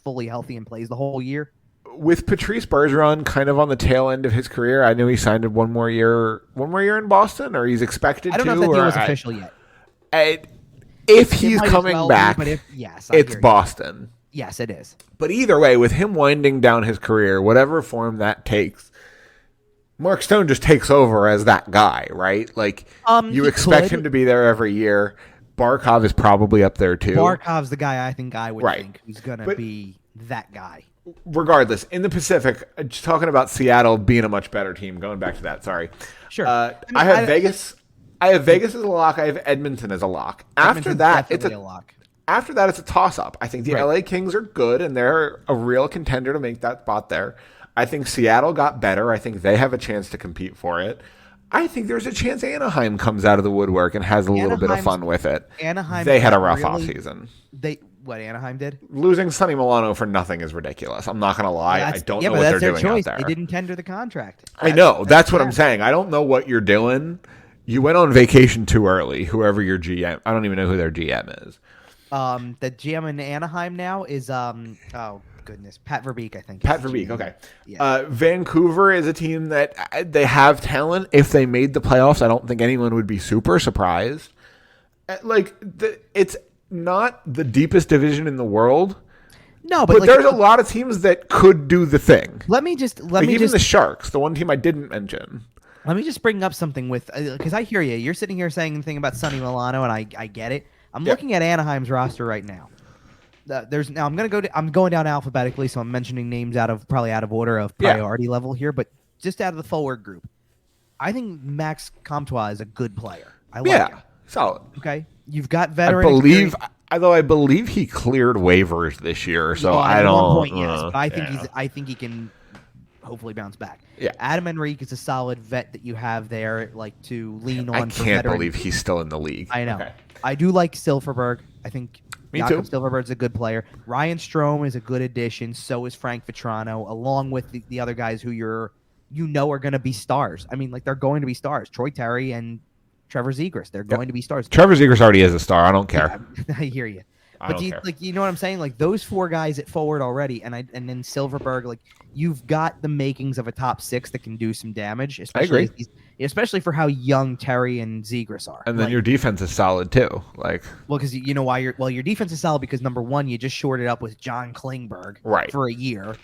Speaker 2: fully healthy and plays the whole year.
Speaker 1: With Patrice Bergeron kind of on the tail end of his career, I know he signed one more year in Boston, or he's expected to.
Speaker 2: I don't know if that deal was official yet.
Speaker 1: If he's coming back, it's Boston.
Speaker 2: Yes, it is.
Speaker 1: But either way, with him winding down his career, whatever form that takes, Mark Stone just takes over as that guy, right? Like, you expect him to be there every year. Barkov is probably up there, too.
Speaker 2: Barkov's the guy I think I would think who's going to be that guy.
Speaker 1: Regardless, in the Pacific, just talking about Seattle being a much better team, going back to that, sorry.
Speaker 2: Sure.
Speaker 1: I have Vegas. I have Vegas as a lock. I have Edmonton as a lock. After that, it's a lock. After that, it's a toss-up. I think the LA Kings are good, and they're a real contender to make that spot there. I think Seattle got better. I think they have a chance to compete for it. I think there's a chance Anaheim comes out of the woodwork and has a little bit of fun with it. They had a rough offseason.
Speaker 2: What Anaheim did?
Speaker 1: Losing Sonny Milano for nothing is ridiculous. I'm not going to lie. I don't know what they're doing out there.
Speaker 2: They didn't tender the contract.
Speaker 1: I know. That's what I'm saying. I don't know what you're doing. You went on vacation too early, whoever your GM. I don't even know who their GM is.
Speaker 2: The GM in Anaheim now is goodness, Pat Verbeek, I think.
Speaker 1: Pat Verbeek, okay. Yeah. Vancouver is a team that they have talent. If they made the playoffs, I don't think anyone would be super surprised. It's not the deepest division in the world.
Speaker 2: No,
Speaker 1: but
Speaker 2: like,
Speaker 1: there's a lot of teams that could do the thing.
Speaker 2: Even
Speaker 1: the Sharks, the one team I didn't mention.
Speaker 2: Let me just bring up something with because I hear you. You're sitting here saying anything about Sonny Milano, and I get it. I'm looking at Anaheim's roster right now. I'm going down alphabetically, so I'm mentioning names out of order of priority level here, but just out of the forward group, I think Max Comtois is a good player. I like him.
Speaker 1: Solid.
Speaker 2: Okay, you've got veteran.
Speaker 1: I believe he cleared waivers this year, so I don't.
Speaker 2: At one point, yes, but I think he can hopefully bounce back.
Speaker 1: Yeah,
Speaker 2: Adam Henrique is a solid vet that you have there, like to lean on.
Speaker 1: I can't believe he's still in the league.
Speaker 2: I know. Okay. I do like Silverberg. I think Jakob Silverberg's a good player. Ryan Strome is a good addition. So is Frank Vetrano, along with the other guys who are going to be stars. I mean, like they're going to be stars. Troy Terry and Trevor Zegras. They're going to be stars.
Speaker 1: Trevor Zegras already is a star. I don't care.
Speaker 2: I hear you. But you know what I'm saying? Like those four guys at forward already, and then Silverberg, like you've got the makings of a top six that can do some damage. Especially especially for how young Terry and Zegras are.
Speaker 1: And then your defense is solid too.
Speaker 2: Because you know why your defense is solid because number one, you just shorted up with John Klingberg for a year.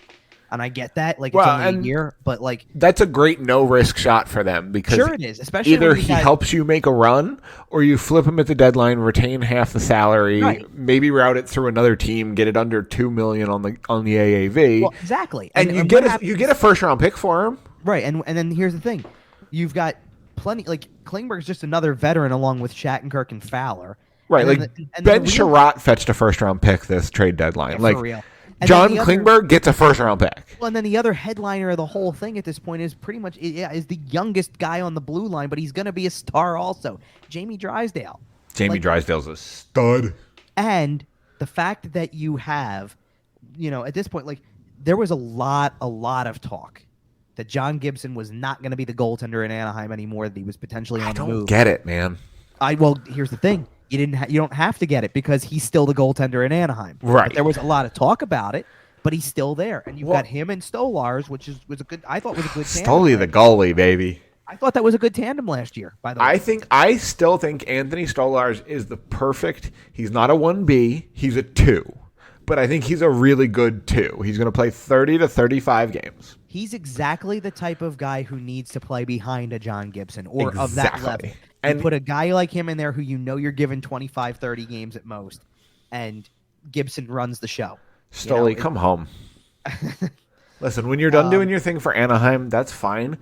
Speaker 2: And I get that, it's only a year, but
Speaker 1: that's a great no-risk shot for them because
Speaker 2: sure it is, especially
Speaker 1: either he helps you make a run or you flip him at the deadline, retain half the salary, maybe route it through another team, get it under $2 million on the AAV.
Speaker 2: Well, exactly,
Speaker 1: and you get a first-round pick for him,
Speaker 2: right? And then here's the thing, you've got plenty. Klingberg's just another veteran along with Shattenkirk and Fowler,
Speaker 1: right? Ben Sherratt fetched a first-round pick this trade deadline,
Speaker 2: for real. And
Speaker 1: John Klingberg gets a first-round pick.
Speaker 2: Well, and then the other headliner of the whole thing at this point is pretty much is the youngest guy on the blue line, but he's going to be a star also. Jamie Drysdale.
Speaker 1: Jamie Drysdale's a stud.
Speaker 2: And the fact that you have, at this point, there was a lot of talk that John Gibson was not going to be the goaltender in Anaheim anymore, that he was potentially on the move.
Speaker 1: I don't get it, man.
Speaker 2: Well, here's the thing. You don't have to get it because he's still the goaltender in Anaheim.
Speaker 1: Right.
Speaker 2: But there was a lot of talk about it, but he's still there. And you've got him and Stolars, which was a good tandem.
Speaker 1: Stoley the goalie, baby.
Speaker 2: I thought that was a good tandem last year, by the way.
Speaker 1: I still think Anthony Stolars is the perfect. He's not a 1B, he's a 2. But I think he's a really good 2. He's going to play 30 to 35 games.
Speaker 2: He's exactly the type of guy who needs to play behind a John Gibson or of that level. And put a guy like him in there who you're given 25, 30 games at most, and Gibson runs the show.
Speaker 1: Stoley, come home. Listen, when you're done doing your thing for Anaheim, that's fine.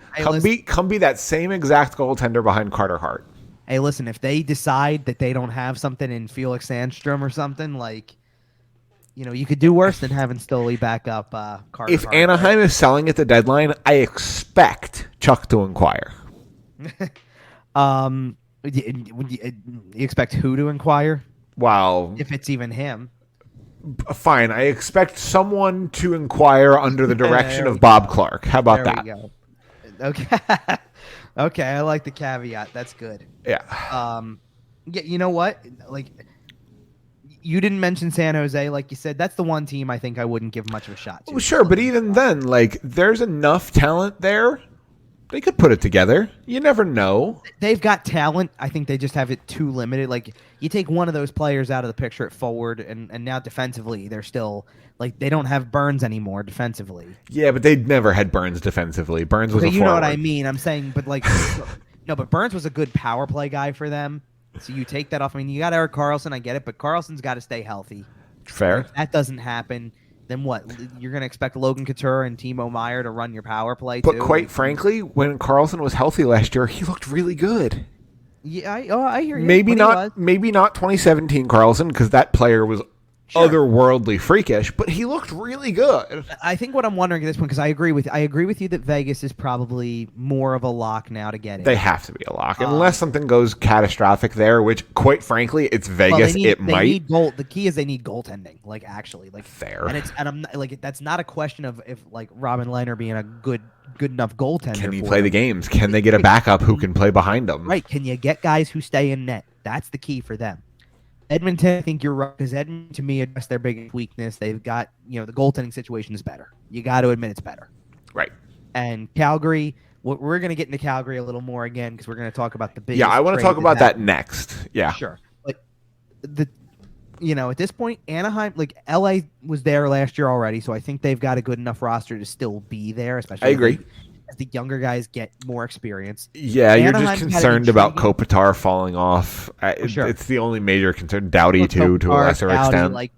Speaker 1: Come be that same exact goaltender behind Carter Hart.
Speaker 2: Hey, listen, if they decide that they don't have something in Felix Sandstrom or something, you could do worse than having Stoley back up Carter
Speaker 1: If
Speaker 2: Hart.
Speaker 1: Anaheim is selling at the deadline, I expect Chuck to inquire.
Speaker 2: You expect who to inquire?
Speaker 1: Wow.
Speaker 2: If it's even him.
Speaker 1: Fine. I expect someone to inquire under the direction of Bob Clark. How about that?
Speaker 2: There we go. Okay. Okay, I like the caveat. That's good.
Speaker 1: Yeah.
Speaker 2: Yeah, you know what? You didn't mention San Jose, like you said. That's the one team I think I wouldn't give much of a shot to.
Speaker 1: Well, sure, but even then, there's enough talent there. They could put it together. You never know.
Speaker 2: They've got talent. I think they just have it too limited. You take one of those players out of the picture at forward, and now defensively, they're still they don't have Burns anymore defensively.
Speaker 1: Yeah, but they never had Burns defensively. Burns was a forward.
Speaker 2: You know what I mean? I'm saying, but no, but Burns was a good power play guy for them. So you take that off. I mean, you got Erik Karlsson. I get it, but Karlsson's got to stay healthy.
Speaker 1: Fair.
Speaker 2: If that doesn't happen, then what? You're going to expect Logan Couture and Timo Meier to run your power play
Speaker 1: too?
Speaker 2: But
Speaker 1: quite frankly, when Karlsson was healthy last year, he looked really good.
Speaker 2: Yeah, I hear you.
Speaker 1: Maybe not 2017 Karlsson, because that player was otherworldly freakish, but he looked really good.
Speaker 2: I think what I'm wondering at this point, because I agree with you that Vegas is probably more of a lock now to get it.
Speaker 1: They have to be a lock, unless something goes catastrophic there, which, quite frankly, it's Vegas. Might.
Speaker 2: The key is they need goaltending. Actually,
Speaker 1: fair.
Speaker 2: And I'm that's not a question of if Robin Lehner being a good enough goaltender.
Speaker 1: Can he play the games? Can they get a bbackup who can play behind them?
Speaker 2: Right? Can you get guys who stay in net? That's the key for them. Edmonton, I think you're right, because Edmonton, to me, addressed their biggest weakness. They've got, the goaltending situation is better. You got to admit it's better.
Speaker 1: Right.
Speaker 2: And Calgary, we're going to get into Calgary a little more again, because we're going to talk about the biggest.
Speaker 1: Yeah, I want to talk about that next. Yeah.
Speaker 2: Sure. But at this point, Anaheim, like LA was there last year already, so I think they've got a good enough roster to still be there, especially
Speaker 1: I agree.
Speaker 2: as the younger guys get more experience.
Speaker 1: Yeah, you're just
Speaker 2: Anaheim's
Speaker 1: concerned about Kopitar falling off.
Speaker 2: Sure.
Speaker 1: It's the only major concern. Doughty, too, to a lesser extent.
Speaker 2: Like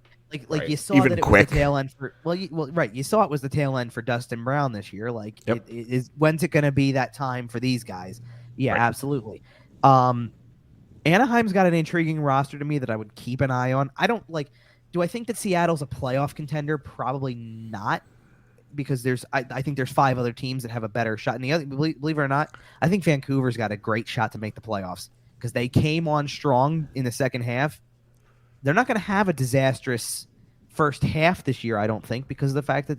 Speaker 1: Right.
Speaker 2: you saw
Speaker 1: Even
Speaker 2: that it
Speaker 1: Quick.
Speaker 2: was the tail end for you saw it was the tail end for Dustin Brown this year. Like,
Speaker 1: Yep.
Speaker 2: it is when's it going to be that time for these guys? Yeah,
Speaker 1: Right.
Speaker 2: absolutely. Anaheim's got an intriguing roster to me that I would keep an eye on. I don't like. Do I think that Seattle's a playoff contender? Probably not, because I think there's 5 other teams that have a better shot. And the other, believe it or not, I think Vancouver's got a great shot to make the playoffs because they came on strong in the second half. They're not going to have a disastrous first half this year, I don't think, because of the fact that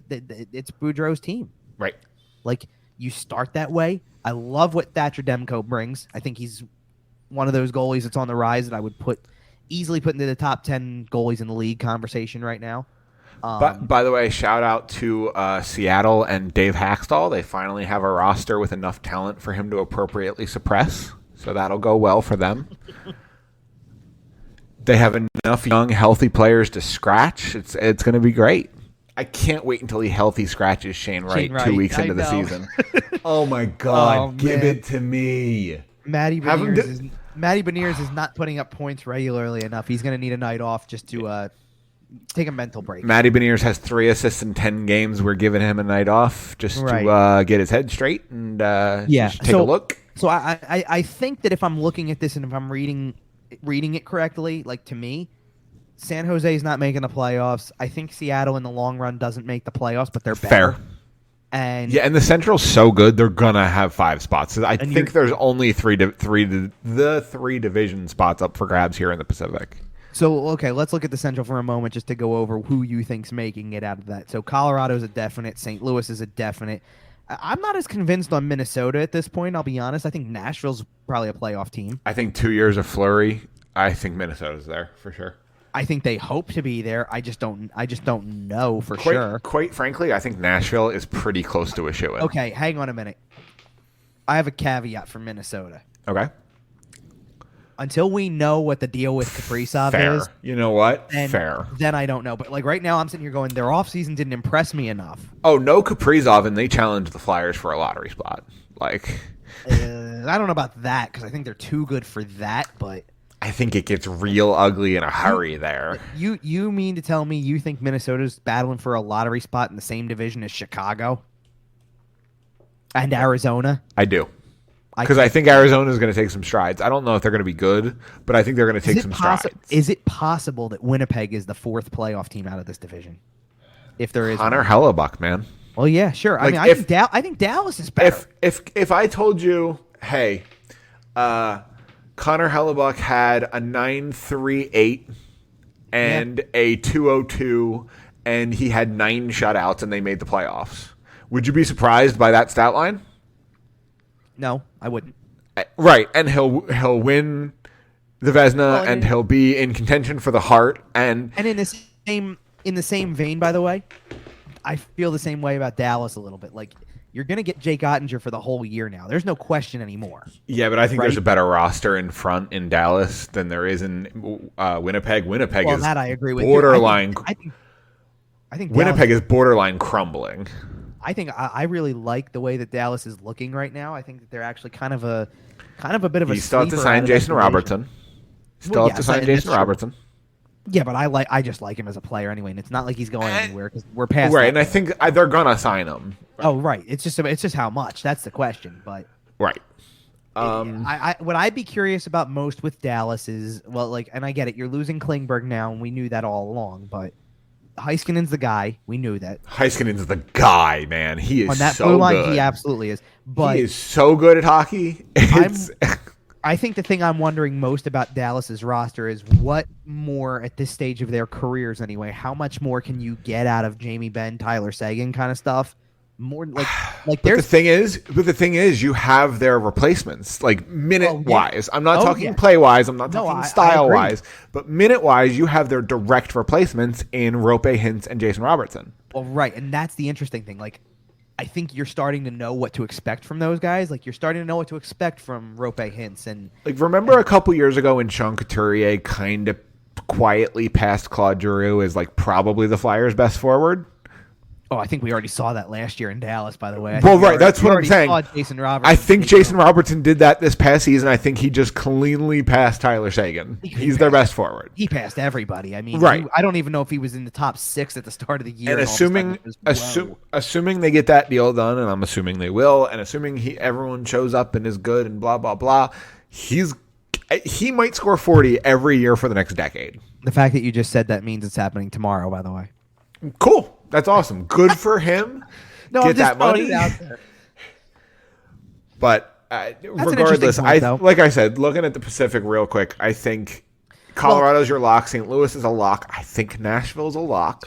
Speaker 2: it's Boudreau's team.
Speaker 1: Right.
Speaker 2: Like, you start that way. I love what Thatcher Demko brings. I think he's one of those goalies that's on the rise that I would easily put into the top 10 goalies in the league conversation right now.
Speaker 1: But by the way, shout out to Seattle and Dave Haxtell. They finally have a roster with enough talent for him to appropriately suppress, so that'll go well for them. They have enough young, healthy players to scratch. It's going to be great. I can't wait until he healthy scratches Shane Wright 2 weeks into the season. Oh, my God. Give it to me.
Speaker 2: Matty Beniers is not putting up points regularly enough. He's going to need a night off just to take a mental break.
Speaker 1: Matty Beniers has 3 assists in 10 games. We're giving him a night off just to get his head straight and just take a look.
Speaker 2: So I think that if I'm looking at this and if I'm reading it correctly, like, to me, San Jose is not making the playoffs. I think Seattle in the long run doesn't make the playoffs, but they're better.
Speaker 1: Fair.
Speaker 2: And
Speaker 1: the Central's so good, they're gonna have 5 spots. I think there's only three division spots up for grabs here in the Pacific.
Speaker 2: So, okay, let's look at the Central for a moment just to go over who you think's making it out of that. So Colorado's a definite. St. Louis is a definite. I'm not as convinced on Minnesota at this point, I'll be honest. I think Nashville's probably a playoff team.
Speaker 1: I think 2 years of Fleury, I think Minnesota's there for sure.
Speaker 2: I think they hope to be there. I just don't know for sure.
Speaker 1: Quite frankly, I think Nashville is pretty close to a shoo-in.
Speaker 2: Okay, hang on a minute. I have a caveat for Minnesota.
Speaker 1: Okay.
Speaker 2: Until we know what the deal with Kaprizov is.
Speaker 1: You know what?
Speaker 2: Fair. Then I don't know. But, like, right now I'm sitting here going, their offseason didn't impress me enough.
Speaker 1: Oh, no Kaprizov, and they challenged the Flyers for a lottery spot. Like,
Speaker 2: I don't know about that because I think they're too good for that, but
Speaker 1: I think it gets real ugly in a hurry there.
Speaker 2: You mean to tell me you think Minnesota's battling for a lottery spot in the same division as Chicago and Arizona?
Speaker 1: I do. Because I think Arizona is going to take some strides. I don't know if they're going to be good, but I think they're going to take some strides.
Speaker 2: Is it possible that Winnipeg is the 4th playoff team out of this division? If there is
Speaker 1: Connor Hellebuck, man.
Speaker 2: Well, yeah, sure.
Speaker 1: Like,
Speaker 2: I think Dallas is better.
Speaker 1: If I told you, hey, Connor Hellebuck had a 9.38 and a 2.02, and he had 9 shutouts, and they made the playoffs, would you be surprised by that stat line?
Speaker 2: No, I wouldn't.
Speaker 1: Right, and he'll win the Vezina, and he'll be in contention for the Hart, and
Speaker 2: in the same vein, by the way, I feel the same way about Dallas a little bit. Like, you're going to get Jake Ottinger for the whole year now. There's no question anymore.
Speaker 1: Yeah, but I think there's a better roster in front in Dallas than there is in Winnipeg. Winnipeg is
Speaker 2: that I agree with
Speaker 1: borderline.
Speaker 2: I think
Speaker 1: Winnipeg is borderline crumbling.
Speaker 2: I think I really like the way that Dallas is looking right now. I think that they're actually kind of a bit of a.
Speaker 1: You still have to sign Jason Robertson. Robertson.
Speaker 2: Yeah, but I just like him as a player anyway, and it's not like he's going anywhere because we're past.
Speaker 1: Right, and I think they're gonna sign him.
Speaker 2: Oh, right. It's just how much. That's the question. But
Speaker 1: right.
Speaker 2: What I'd be curious about most with Dallas is, well, like, and I get it. You're losing Klingberg now, and we knew that all along. But Heiskanen's the guy. We knew that.
Speaker 1: Heiskanen's the guy, man. He is
Speaker 2: on that
Speaker 1: so
Speaker 2: blue line.
Speaker 1: good.
Speaker 2: He absolutely is. But
Speaker 1: he is so good at hockey.
Speaker 2: I think the thing I'm wondering most about Dallas's roster is what more at this stage of their careers anyway. How much more can you get out of Jamie Benn, Tyler Seguin kind of stuff? More like
Speaker 1: but the thing is, you have their replacements, like minute wise. I'm not talking play wise. I'm not talking style wise, but minute wise, you have their direct replacements in Rope Hintz and Jason Robertson.
Speaker 2: Well, right, and that's the interesting thing. Like, I think you're starting to know what to expect from those guys. Like, you're starting to know what to expect from Rope Hintz and
Speaker 1: like. Remember a couple years ago when Sean Couturier kind of quietly past Claude Giroux as like probably the Flyers' best forward.
Speaker 2: Oh, I think we already saw that last year in Dallas, by the way.
Speaker 1: Well, right, that's what I'm saying.
Speaker 2: Jason Robertson.
Speaker 1: I think Jason Robertson did that this past season. I think he just cleanly passed Tyler Seguin. He's their best forward.
Speaker 2: He passed everybody. I mean,
Speaker 1: right.
Speaker 2: I don't even know if he was in the top 6 at the start of the year.
Speaker 1: And assuming they get that deal done, and I'm assuming they will, and assuming everyone shows up and is good and blah, blah, blah, he might score 40 every year for the next decade.
Speaker 2: The fact that you just said that means it's happening tomorrow, by the way.
Speaker 1: Cool. That's awesome. Good for him.
Speaker 2: No,
Speaker 1: get
Speaker 2: I'm just
Speaker 1: that money
Speaker 2: out there.
Speaker 1: But regardless, like I said, looking at the Pacific real quick, I think Colorado's your lock. St. Louis is a lock. I think Nashville's a lock.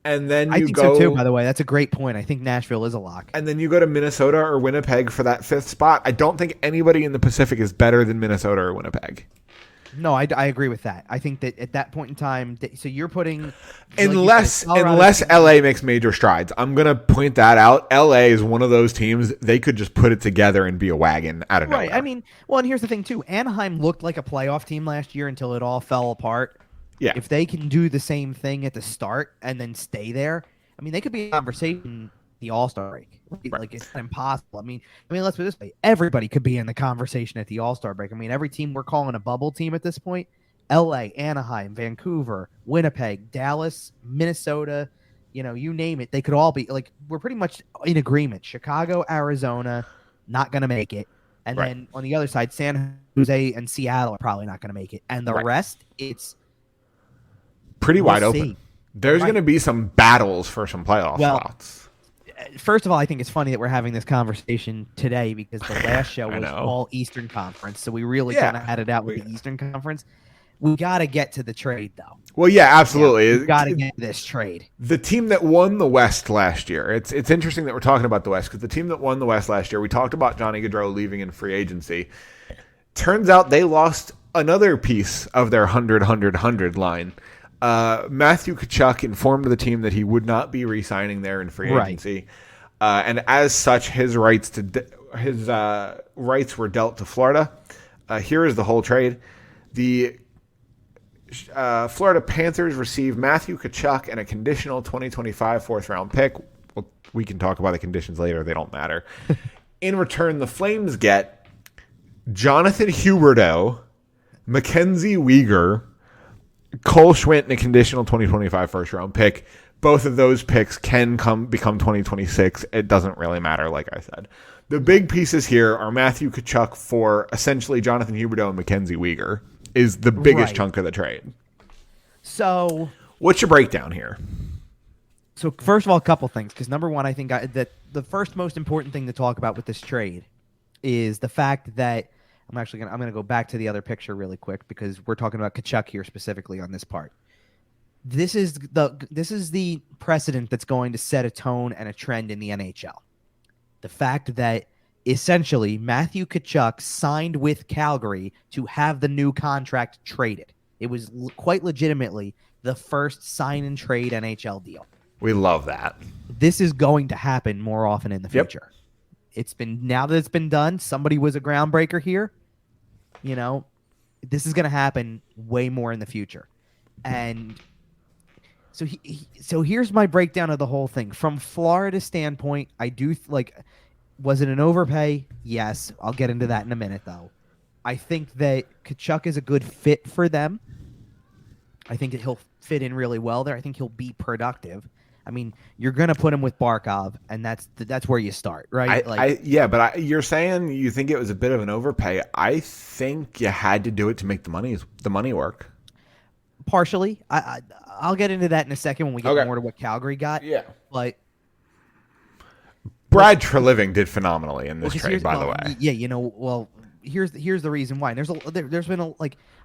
Speaker 1: And then
Speaker 2: I think so too, by the way. That's a great point. I think Nashville is a lock.
Speaker 1: And then you go to Minnesota or Winnipeg for that 5th spot. I don't think anybody in the Pacific is better than Minnesota or Winnipeg.
Speaker 2: No, I agree with that. I think that at that point in time, so you're putting
Speaker 1: unless LA makes major strides. I'm gonna point that out. LA is one of those teams they could just put it together and be a wagon out of nowhere.
Speaker 2: Right. I mean, well, and here's the thing too. Anaheim looked like a playoff team last year until it all fell apart.
Speaker 1: Yeah.
Speaker 2: If they can do the same thing at the start and then stay there, I mean, they could be a conversation the All-Star break. Right? Like, it's not impossible. I mean, let's put it this way. Everybody could be in the conversation at the All-Star break. I mean, every team we're calling a bubble team at this point, LA, Anaheim, Vancouver, Winnipeg, Dallas, Minnesota, you name it. They could all be, like, we're pretty much in agreement. Chicago, Arizona, not going to make it. And then on the other side, San Jose and Seattle are probably not going to make it. And the rest, it's
Speaker 1: pretty wide open. There's going to be some battles for some playoff spots.
Speaker 2: First of all, I think it's funny that we're having this conversation today because the last show was all Eastern Conference, so we really kind of had it out with the Eastern Conference. We got to get to the trade, though.
Speaker 1: Well, yeah, absolutely.
Speaker 2: We got to get this trade.
Speaker 1: The team that won the West last year, it's interesting that we're talking about the West because the team that won the West last year, we talked about Johnny Gaudreau leaving in free agency. Turns out they lost another piece of their 100-100-100 line. Matthew Tkachuk informed the team that he would not be re-signing there in free agency, and as such, his rights were dealt to Florida. Here is the whole trade: the Florida Panthers receive Matthew Tkachuk and a conditional 2025 4th-round pick. Well, we can talk about the conditions later; they don't matter. In return, the Flames get Jonathan Huberdeau, MacKenzie Weegar, Cole Schwindt, and a conditional 2025 first-round pick. Both of those picks can become 2026. It doesn't really matter, like I said. The big pieces here are Matthew Tkachuk for essentially Jonathan Huberdeau and MacKenzie Weegar is the biggest chunk of the trade.
Speaker 2: So
Speaker 1: what's your breakdown here?
Speaker 2: So first of all, a couple things, because number one, I think that the first most important thing to talk about with this trade is the fact that I'm gonna go back to the other picture really quick because we're talking about Tkachuk here specifically on this part. This is the precedent that's going to set a tone and a trend in the NHL. The fact that essentially Matthew Tkachuk signed with Calgary to have the new contract traded. It was quite legitimately the first sign and trade NHL deal.
Speaker 1: We love that.
Speaker 2: This is going to happen more often in the future. Now that it's been done, somebody was a groundbreaker here. This is going to happen way more in the future. And so here's my breakdown of the whole thing. From Florida's standpoint, I do was it an overpay? Yes. I'll get into that in a minute, though. I think that Tkachuk is a good fit for them. I think that he'll fit in really well there. I think he'll be productive. I mean, you're going to put him with Barkov, and that's where you start, right?
Speaker 1: But you're saying you think it was a bit of an overpay. I think you had to do it to make the money work.
Speaker 2: Partially. I'll get into that in a second when we get more to what Calgary got.
Speaker 1: Yeah.
Speaker 2: But
Speaker 1: Brad Treliving did phenomenally in this trade, by the way.
Speaker 2: Yeah, here's the reason why. And there's been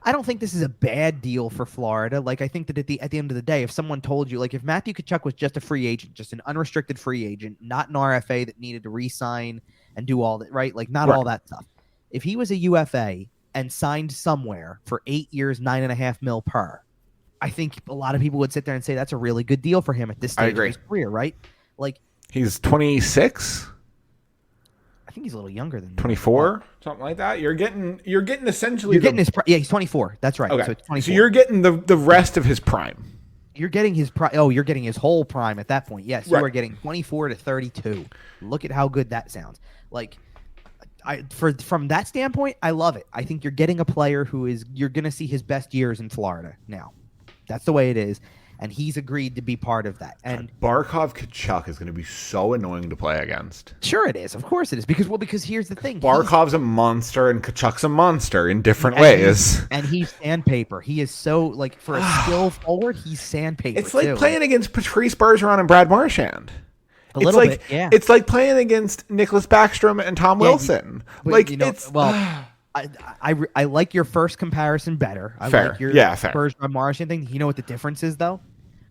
Speaker 2: I don't think this is a bad deal for Florida. I think that at the end of the day, if someone told you, if Matthew Tkachuk was just a free agent, just an unrestricted free agent, not an RFA that needed to re-sign and do all that, right? All that stuff. If he was a UFA and signed somewhere for 8 years, $9.5 million per, I think a lot of people would sit there and say that's a really good deal for him at this stage of his career, right?
Speaker 1: He's 26.
Speaker 2: think he's a little younger than
Speaker 1: 24, something like that. You're getting essentially
Speaker 2: his he's 24. That's right.
Speaker 1: Okay.
Speaker 2: So, it's 24.
Speaker 1: So you're getting the rest of his prime.
Speaker 2: You're getting his prime. Oh, you're getting his whole prime at that point. Yes,
Speaker 1: Right.
Speaker 2: you are getting 24 to 32. Look at how good that sounds. Like, from that standpoint, I love it. I think you're getting a player you're going to see his best years in Florida now. That's the way it is, and he's agreed to be part of that. And
Speaker 1: Barkov Tkachuk is going to be so annoying to play against.
Speaker 2: Sure it is. Of course it is. Because here's the thing.
Speaker 1: Barkov's a monster and Tkachuk's a monster in different ways.
Speaker 2: And he's sandpaper. He is so, like, for a skill forward, he's sandpaper.
Speaker 1: It's like playing against Patrice Bergeron and Brad Marchand.
Speaker 2: A little bit, yeah.
Speaker 1: It's like playing against Nicholas Backstrom and Tom Wilson.
Speaker 2: I like your first comparison better. I
Speaker 1: fair.
Speaker 2: like your
Speaker 1: fair.
Speaker 2: Bergeron Marchand thing. You know what the difference is, though?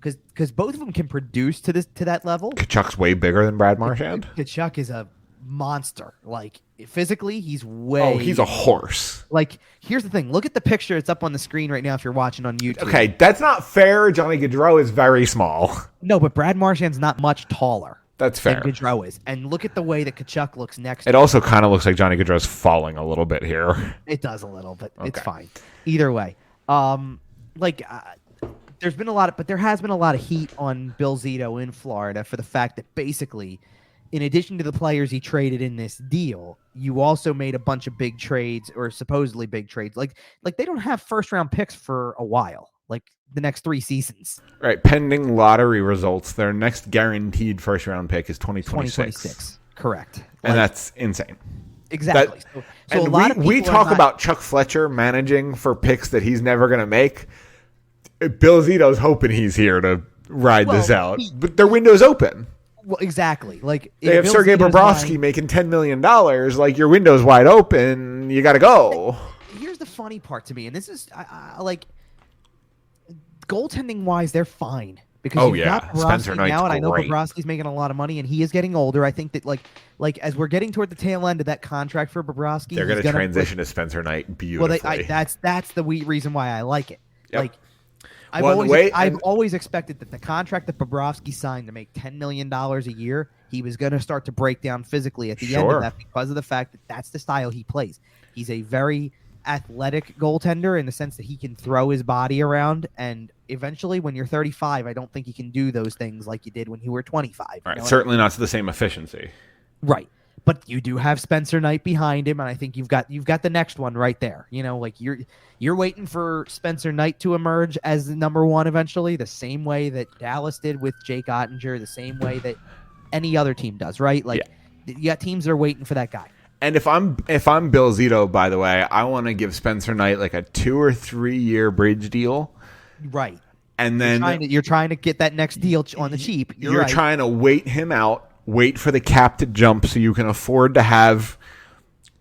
Speaker 2: Because both of them can produce to that level.
Speaker 1: Tkachuk's way bigger than Brad Marchand.
Speaker 2: Tkachuk is a monster. Like, physically, he's he's
Speaker 1: a horse.
Speaker 2: Like, here's the thing. Look at the picture. It's up on the screen right now if you're watching on YouTube.
Speaker 1: Okay, that's not fair. Johnny Gaudreau is very small.
Speaker 2: No, but Brad Marchand's not much taller.
Speaker 1: That's fair.
Speaker 2: Than Gaudreau is. And look at the way that Tkachuk looks next.
Speaker 1: It also kind of looks like Johnny Gaudreau's falling a little bit here.
Speaker 2: It does a little, but
Speaker 1: Okay.
Speaker 2: It's fine. Either way. There has been a lot of heat on Bill Zito in Florida for the fact that basically, in addition to the players he traded in this deal, you also made a bunch of big trades, or supposedly big trades. Like they don't have first round picks for a while, like the next 3 seasons.
Speaker 1: Right, pending lottery results, their next guaranteed first round pick is 2026.
Speaker 2: Correct.
Speaker 1: And that's insane.
Speaker 2: Exactly. So
Speaker 1: and
Speaker 2: a lot of
Speaker 1: we
Speaker 2: people
Speaker 1: talk about Chuck Fletcher managing for picks that he's never going to make. Bill Zito's hoping he's here to ride this out, but their window's open.
Speaker 2: Well, exactly. Like,
Speaker 1: they have Sergei Bobrovsky making $10 million. Like, your window's wide open. You got to go.
Speaker 2: Here's the funny part to me, and this is I like goaltending wise, they're fine because you've got
Speaker 1: Spencer Knight's
Speaker 2: now, and I know
Speaker 1: great.
Speaker 2: Bobrovsky's making a lot of money, and he is getting older. I think that like as we're getting toward the tail end of that contract for Bobrovsky,
Speaker 1: they're going to transition to Spencer Knight beautifully.
Speaker 2: Well, that's the reason why I like it.
Speaker 1: Yep.
Speaker 2: Like, I've always expected that the contract that Bobrovsky signed to make $10 million a year, he was going to start to break down physically at the end of that because of the fact that that's the style he plays. He's a very athletic goaltender in the sense that he can throw his body around, and eventually when you're 35, I don't think you can do those things like you did when you were 25.
Speaker 1: Right, certainly not to the same efficiency.
Speaker 2: Right. But you do have Spencer Knight behind him, and I think you've got the next one right there. You know, like you're waiting for Spencer Knight to emerge as the number one eventually, the same way that Dallas did with Jake Ottinger, the same way that any other team does, right? Like you got teams that are waiting for that guy.
Speaker 1: And if I'm Bill Zito, by the way, I want to give Spencer Knight like a 2 or 3 year bridge deal.
Speaker 2: Right.
Speaker 1: And then
Speaker 2: you're trying to get that next deal on the cheap. You're right.
Speaker 1: Trying to wait him out. Wait for the cap to jump so you can afford to have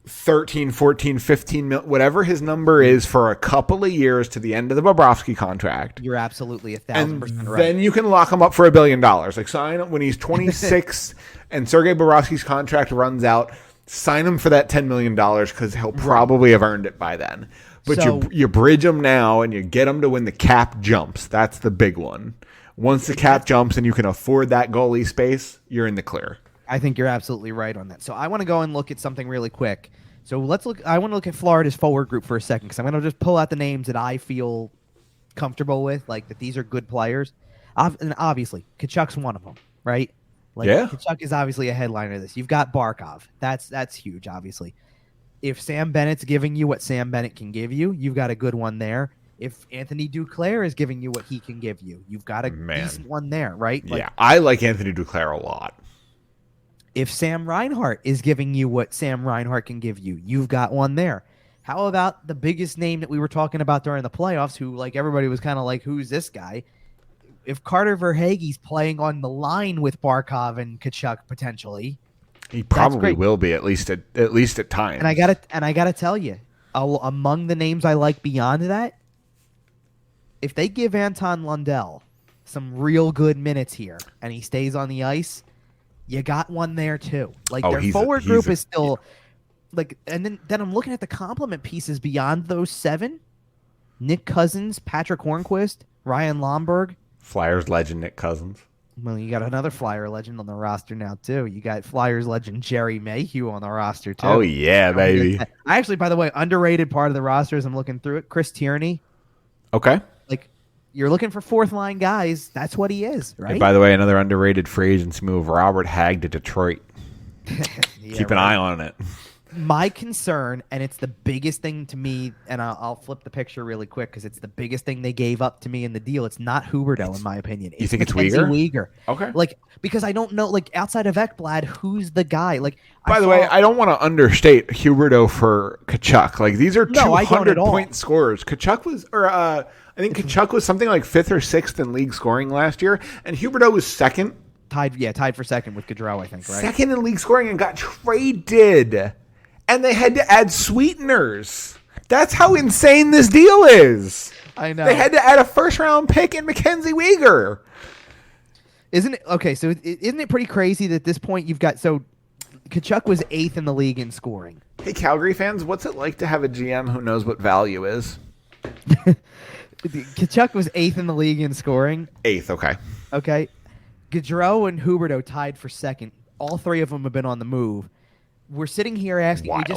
Speaker 1: 13, 14, 15 mil, whatever his number is for a couple of years to the end of the Bobrovsky contract.
Speaker 2: You're absolutely 1,000% right.
Speaker 1: Then you can lock him up for $1 billion. Like, sign him when he's 26 and Sergei Bobrovsky's contract runs out. Sign him for that $10 million because he'll probably have earned it by then. But you bridge him now and you get him to when the cap jumps. That's the big one. Once the cap jumps and you can afford that goalie space, you're in the clear.
Speaker 2: I think you're absolutely right on that. So I want to go and look at something really quick. So I want to look at Florida's forward group for a second because I'm going to just pull out the names that I feel comfortable with, like that these are good players. And obviously, Tkachuk's one of them, right? Like, Tkachuk is obviously a headliner of this. You've got Barkov. That's huge, obviously. If Sam Bennett's giving you what Sam Bennett can give you, you've got a good one there. If Anthony Duclair is giving you what he can give you, you've got a decent one there, right?
Speaker 1: Like, I like Anthony Duclair a lot.
Speaker 2: If Sam Reinhart is giving you what Sam Reinhart can give you, you've got one there. How about the biggest name that we were talking about during the playoffs, who like everybody was kind of like, who's this guy? If Carter Verhaeghe's playing on the line with Barkov and Tkachuk potentially,
Speaker 1: he probably will be at least at times.
Speaker 2: And I gotta tell you, among the names I like beyond that, if they give Anton Lundell some real good minutes here and he stays on the ice, you got one there too. Like their forward group is still like, and then I'm looking at the complement pieces beyond those 7: Nick Cousins, Patrick Hornquist, Ryan Lomberg,
Speaker 1: Flyers legend Nick Cousins.
Speaker 2: Well, you got another Flyer legend on the roster now too. You got Flyers legend Jerry Mayhew on the roster too.
Speaker 1: Oh yeah, baby.
Speaker 2: I actually, by the way, underrated part of the roster as I'm looking through it. Chris Tierney.
Speaker 1: Okay.
Speaker 2: Like, you're looking for fourth line guys. That's what he is, right?
Speaker 1: And by the way, another underrated free agency move: Robert Hagg to Detroit. Keep an eye on it.
Speaker 2: My concern, and it's the biggest thing to me, and I'll flip the picture really quick because it's the biggest thing they gave up to me in the deal. It's not Huberdeau, in my opinion.
Speaker 1: You think it's
Speaker 2: MacKenzie
Speaker 1: Weegar?
Speaker 2: Weegar.
Speaker 1: Okay.
Speaker 2: Like, because I don't know, like, outside of Ekblad, who's the guy? Like,
Speaker 1: by the way, I don't want to understate Huberdeau for Tkachuk. Like, these are 200-point scorers. Tkachuk was, I think Tkachuk was something like 5th or 6th in league scoring last year, and Huberdeau was 2nd.
Speaker 2: Tied for 2nd with Gaudreau, I think, right?
Speaker 1: 2nd in league scoring and got traded. And they had to add sweeteners. That's how insane this deal is.
Speaker 2: I know.
Speaker 1: They had to add a first-round pick in MacKenzie Weegar.
Speaker 2: Isn't it okay? So isn't it pretty crazy that at this point you've got Tkachuk was 8th in the league in scoring.
Speaker 1: Hey, Calgary fans, what's it like to have a GM who knows what value is?
Speaker 2: Tkachuk was 8th in the league in scoring.
Speaker 1: 8th, okay.
Speaker 2: Okay. Gaudreau and Huberdeau tied for 2nd. All three of them have been on the move. We're sitting here asking.
Speaker 1: Wild.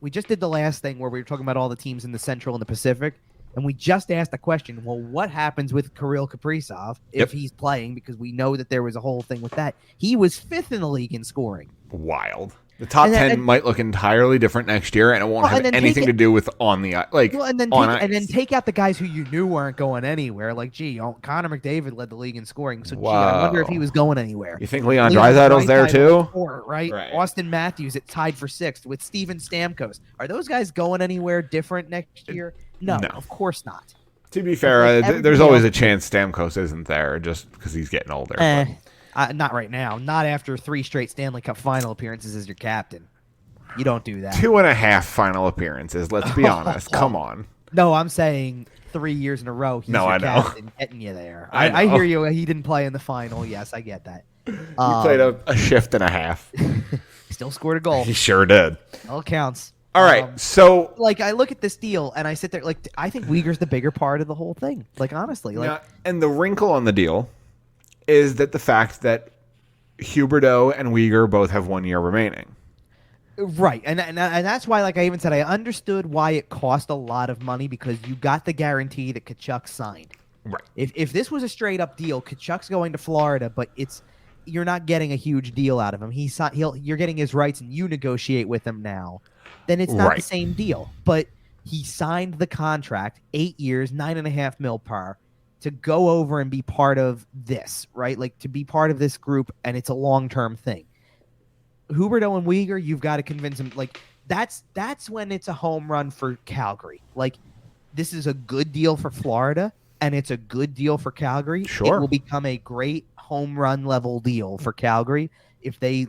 Speaker 2: We just did the last thing where we were talking about all the teams in the Central and the Pacific, and we just asked the question. Well, what happens with Kirill Kaprizov if he's playing? Because we know that there was a whole thing with that. He was 5th in the league in scoring.
Speaker 1: Wild. The top 10 might look entirely different next year, and it won't have anything to do with on the like.
Speaker 2: Well, and then take out the guys who you knew weren't going anywhere. Like, Connor McDavid led the league in scoring, so I wonder if he was going anywhere.
Speaker 1: You think Leon Draisaitl's there too?
Speaker 2: Right? Austin Matthews tied for 6th with Steven Stamkos. Are those guys going anywhere different next year? No, of course not.
Speaker 1: To be fair, there's always a chance Stamkos isn't there just because he's getting older.
Speaker 2: Not right now. Not after 3 straight Stanley Cup final appearances as your captain. You don't do that.
Speaker 1: 2.5 final appearances. Let's be honest. Come on.
Speaker 2: No, I'm saying 3 years in a row. He's your captain, getting you there. I hear you. He didn't play in the final. Yes, I get that.
Speaker 1: He played a shift and a half.
Speaker 2: Still scored a goal.
Speaker 1: He sure did.
Speaker 2: All counts.
Speaker 1: All right, so
Speaker 2: like I look at this deal and I sit there like I think Weegar's the bigger part of the whole thing. Like honestly,
Speaker 1: and the wrinkle on the deal is that the fact that Huberdeau and Weegar both have 1 year remaining.
Speaker 2: Right, and that's why, like I even said, I understood why it cost a lot of money because you got the guarantee that Tkachuk signed.
Speaker 1: Right.
Speaker 2: If this was a straight up deal, Tkachuk's going to Florida, but you're not getting a huge deal out of him. You're getting his rights, and you negotiate with him now. Then it's not the same deal. But he signed the contract, 8 years, $9.5 million per. To go over and be part of this, right? Like to be part of this group, and it's a long-term thing. Huberdeau and Weegar, you've got to convince him. Like that's when it's a home run for Calgary. Like this is a good deal for Florida, and it's a good deal for Calgary.
Speaker 1: Sure,
Speaker 2: it will become a great home run level deal for Calgary if they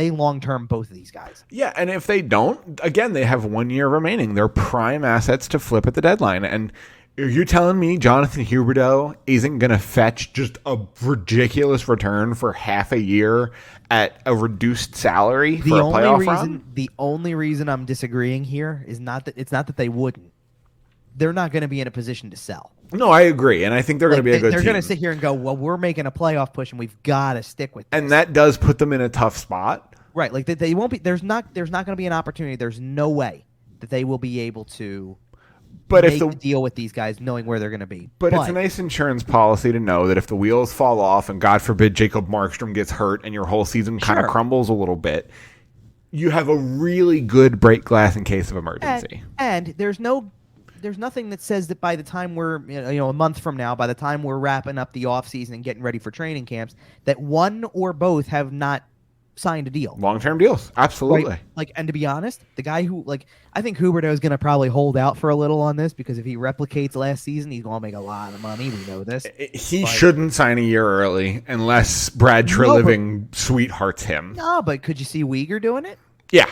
Speaker 2: long-term both of these guys.
Speaker 1: Yeah, and if they don't, again, they have 1 year remaining. They're prime assets to flip at the deadline, and. Are you telling me Jonathan Huberdeau isn't going to fetch just a ridiculous return for half a year at a reduced salary for a playoff run?
Speaker 2: The only reason I'm disagreeing here is it's not that they wouldn't. They're not going to be in a position to sell.
Speaker 1: No, I agree, and I think they're going to be a good team.
Speaker 2: They're going to sit here and go, well, we're making a playoff push, and we've got to stick with this.
Speaker 1: And that does put them in a tough spot.
Speaker 2: Right, like they won't be. There's not going to be an opportunity. There's no way that they will be able to. But if the deal with these guys, knowing where they're going to be.
Speaker 1: But it's a nice insurance policy to know that if the wheels fall off and God forbid Jacob Markstrom gets hurt and your whole season kind of crumbles a little bit, you have a really good break glass in case of emergency.
Speaker 2: And there's nothing that says that by the time we're a month from now, by the time we're wrapping up the offseason and getting ready for training camps, that one or both have not signed a deal.
Speaker 1: Long-term deals. Absolutely.
Speaker 2: Right? Like, and to be honest, the guy who, I think Huberdeau is going to probably hold out for a little on this because if he replicates last season, he's going to make a lot of money. We know this.
Speaker 1: He shouldn't sign a year early unless Brad Treliving sweethearts him.
Speaker 2: No, but could you see Weegar doing it?
Speaker 1: Yeah.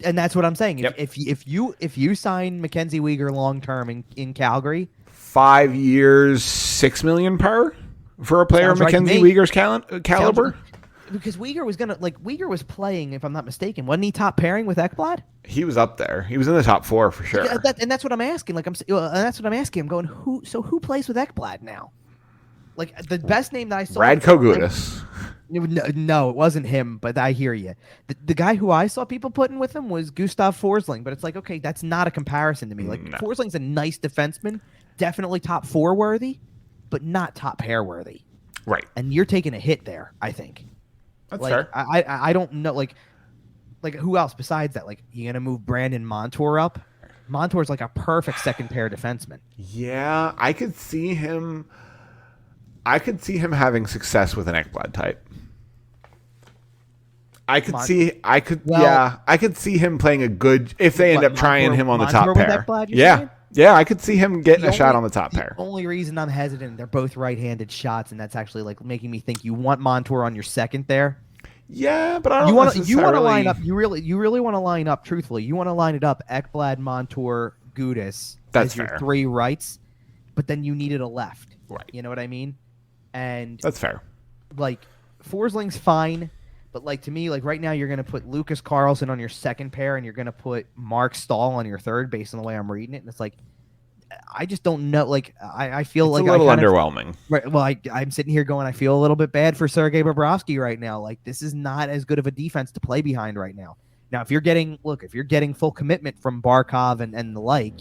Speaker 2: And that's what I'm saying.
Speaker 1: Yep.
Speaker 2: If you sign MacKenzie Weegar long-term in Calgary.
Speaker 1: 5 years, $6 million per for a player of MacKenzie Weegar's caliber?
Speaker 2: Because Weegar was playing, if I'm not mistaken, wasn't he top pairing with Ekblad?
Speaker 1: He was up there. He was in the top 4 for sure.
Speaker 2: And that's what I'm asking. That's what I'm asking. I'm going, who plays with Ekblad now? Like the best name that I saw.
Speaker 1: Radko Gudas.
Speaker 2: No, it wasn't him, but I hear you. The guy who I saw people putting with him was Gustav Forsling, but it's like, okay, that's not a comparison to me. Like Forsling's a nice defenseman, definitely top 4 worthy, but not top pair worthy.
Speaker 1: Right.
Speaker 2: And you're taking a hit there, I think.
Speaker 1: That's
Speaker 2: like,
Speaker 1: fair.
Speaker 2: I don't know, like who else besides that? Like, you gonna move Brandon Montour up? Montour's like a perfect second pair defenseman.
Speaker 1: Yeah, I could see him having success with an Ekblad type. I could see him playing a good if they end up trying him on the top pair. Yeah, I could see him getting a shot on the top pair.
Speaker 2: The only reason I'm hesitant, they're both right-handed shots, and that's actually like making me think you want Montour on your second there.
Speaker 1: Yeah, but I don't
Speaker 2: you want
Speaker 1: necessarily...
Speaker 2: to line up. You really want to line up. Truthfully, you want to line it up. Ekblad, Montour, Gudas as your 3 rights, but then you needed a left.
Speaker 1: Right.
Speaker 2: You know what I mean? And
Speaker 1: that's fair.
Speaker 2: Like Forsling's fine, but like to me, like right now, you're going to put Lucas Carlson on your second pair, and you're going to put Mark Stahl on your third, based on the way I'm reading it. And it's like, I just don't know. Like I feel
Speaker 1: it's
Speaker 2: like
Speaker 1: a little underwhelming.
Speaker 2: Right. Well, I'm sitting here going, I feel a little bit bad for Sergei Bobrovsky right now. Like this is not as good of a defense to play behind right now. Now, if you're getting full commitment from Barkov and the like,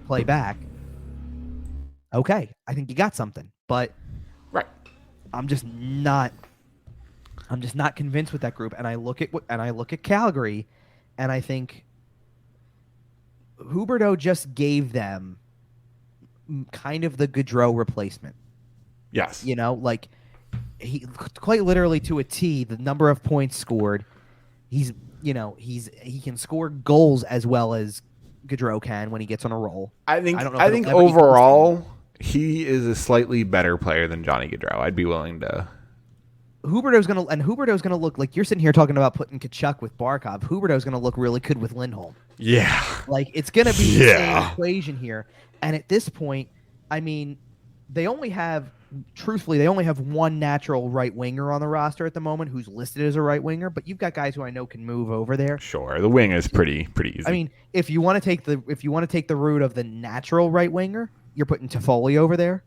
Speaker 2: play back. Okay, I think you got something, but
Speaker 1: right.
Speaker 2: I'm just not convinced with that group. And I look at Calgary, and I think Huberdeau just gave them kind of the Gaudreau replacement.
Speaker 1: Yes.
Speaker 2: Like he quite literally to a T, the number of points scored. He can score goals as well as Gaudreau can when he gets on a roll.
Speaker 1: I think overall he is a slightly better player than Johnny Gaudreau. I'd be willing to.
Speaker 2: Huberdeau's gonna look like you're sitting here talking about putting Tkachuk with Barkov. Huberdeau's gonna look really good with Lindholm.
Speaker 1: Yeah,
Speaker 2: like it's gonna be the same equation here. And at this point, I mean, they only have one natural right winger on the roster at the moment who's listed as a right winger. But you've got guys who I know can move over there.
Speaker 1: Sure, the wing is pretty easy.
Speaker 2: I mean, if you want to take the route of the natural right winger, you're putting Toffoli over there.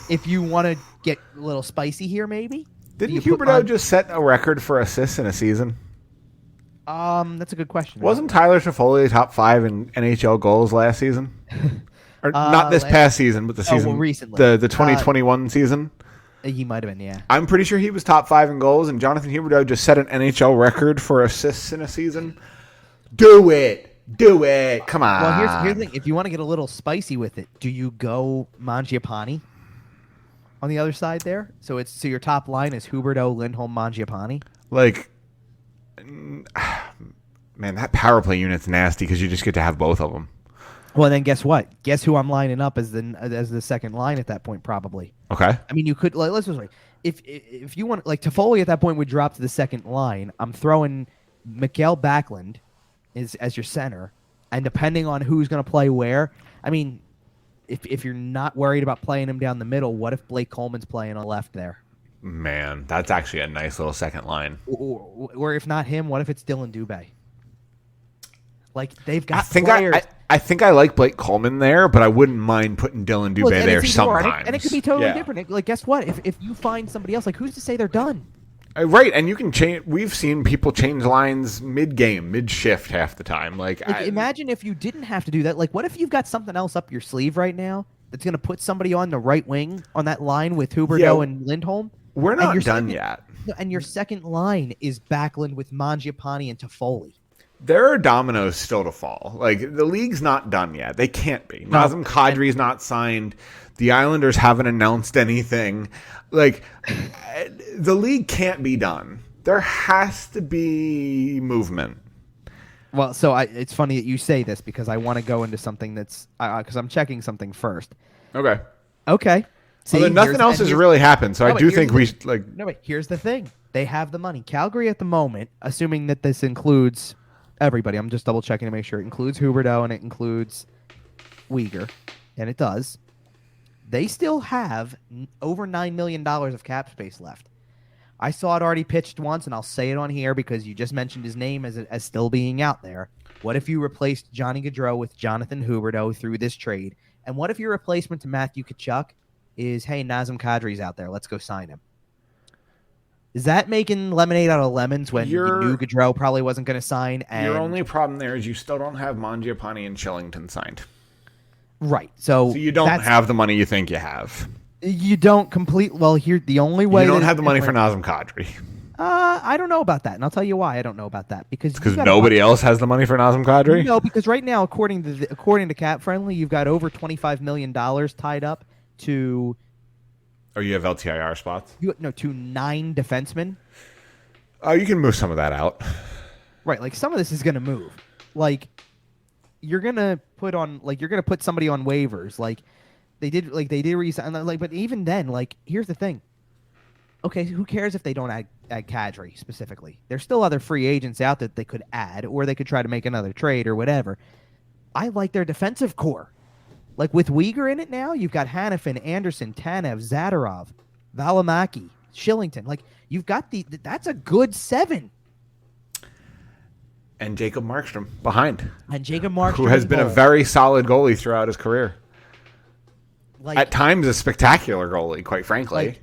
Speaker 2: If you want to get a little spicy here, maybe.
Speaker 1: Didn't Huberdeau just set a record for assists in a season?
Speaker 2: That's a good question.
Speaker 1: Wasn't Tyler Toffoli top 5 in NHL goals last season? Or not this past season, but the season
Speaker 2: recently.
Speaker 1: The 2021 season.
Speaker 2: He might have been, yeah.
Speaker 1: I'm pretty sure he was top 5 in goals, and Jonathan Huberdeau just set an NHL record for assists in a season. Do it. Come on.
Speaker 2: Well, here's the thing. If you want to get a little spicy with it, do you go Mangiapane on the other side there? So your top line is Huberdeau, Lindholm, Mangiapane.
Speaker 1: Like, man, that power play unit's nasty because you just get to have both of them.
Speaker 2: Well, then guess what? Guess who I'm lining up as the second line at that point, probably.
Speaker 1: Okay.
Speaker 2: I mean, you could let's just wait. If you want, like, Toffoli at that point would drop to the second line. I'm throwing Mikael Backlund as your center, and depending on who's going to play where, I mean, if you're not worried about playing him down the middle, what if Blake Coleman's playing on left there?
Speaker 1: Man, that's actually a nice little second line.
Speaker 2: Or if not him, what if it's Dylan Dubé? Like, they've got players.
Speaker 1: I think I like Blake Coleman there, but I wouldn't mind putting Dylan Dubé there sometimes.
Speaker 2: And it could be totally different. Like, guess what? If you find somebody else, like, who's to say they're done?
Speaker 1: Right, and you can change. We've seen people change lines mid-game, mid-shift half the time. Like
Speaker 2: imagine if you didn't have to do that. Like, what if you've got something else up your sleeve right now that's going to put somebody on the right wing on that line with Huberdeau and Lindholm?
Speaker 1: We're not done yet.
Speaker 2: And your second line is Backlund with Mangiapane and Toffoli.
Speaker 1: There are dominoes still to fall. Like, the league's not done yet. They can't be. Nazem Kadri's not signed. The Islanders haven't announced anything. Like, the league can't be done. There has to be movement.
Speaker 2: Well, so it's funny that you say this because I want to go into something that's because I'm checking something first.
Speaker 1: Okay.
Speaker 2: See,
Speaker 1: nothing else has really happened, so I do think we should, like.
Speaker 2: No, wait. Here's the thing. They have the money. Calgary at the moment, assuming that this includes everybody. I'm just double checking to make sure it includes Huberdeau and it includes Weegar, and it does. They still have over $9 million of cap space left. I saw it already pitched once, and I'll say it on here because you just mentioned his name as still being out there. What if you replaced Johnny Gaudreau with Jonathan Huberdeau through this trade? And what if your replacement to Matthew Tkachuk is, hey, Nazem Kadri's out there. Let's go sign him. Is that making lemonade out of lemons when you knew Gaudreau probably wasn't going to sign? And
Speaker 1: your only problem there is you still don't have Mangiapane and Shillington signed.
Speaker 2: Right. So
Speaker 1: you don't have the money you think you have.
Speaker 2: You don't complete. Well, here, the only way.
Speaker 1: You don't have the money for Nazem Kadri.
Speaker 2: I don't know about that, and I'll tell you why I don't know about that. Because
Speaker 1: nobody else has the money for Nazem Kadri?
Speaker 2: No, because right now, according to Cap Friendly, you've got over $25 million tied up to...
Speaker 1: Oh, you have LTIR spots?
Speaker 2: To 9 defensemen.
Speaker 1: Oh, you can move some of that out.
Speaker 2: Right, like some of this is going to move. Like you're going to put somebody on waivers. Like they did resign. Like, but even then, like here's the thing. Okay, who cares if they don't add Kadri specifically? There's still other free agents out that they could add, or they could try to make another trade or whatever. I like their defensive core. Like with Weegar in it now, you've got Hanifin, Anderson, Tanev, Zadorov, Valimaki, Shillington. Like you've got that's a good 7.
Speaker 1: And Jacob Markstrom behind.
Speaker 2: Who
Speaker 1: has been a very solid goalie throughout his career. Like, at times a spectacular goalie, quite frankly.
Speaker 2: Like,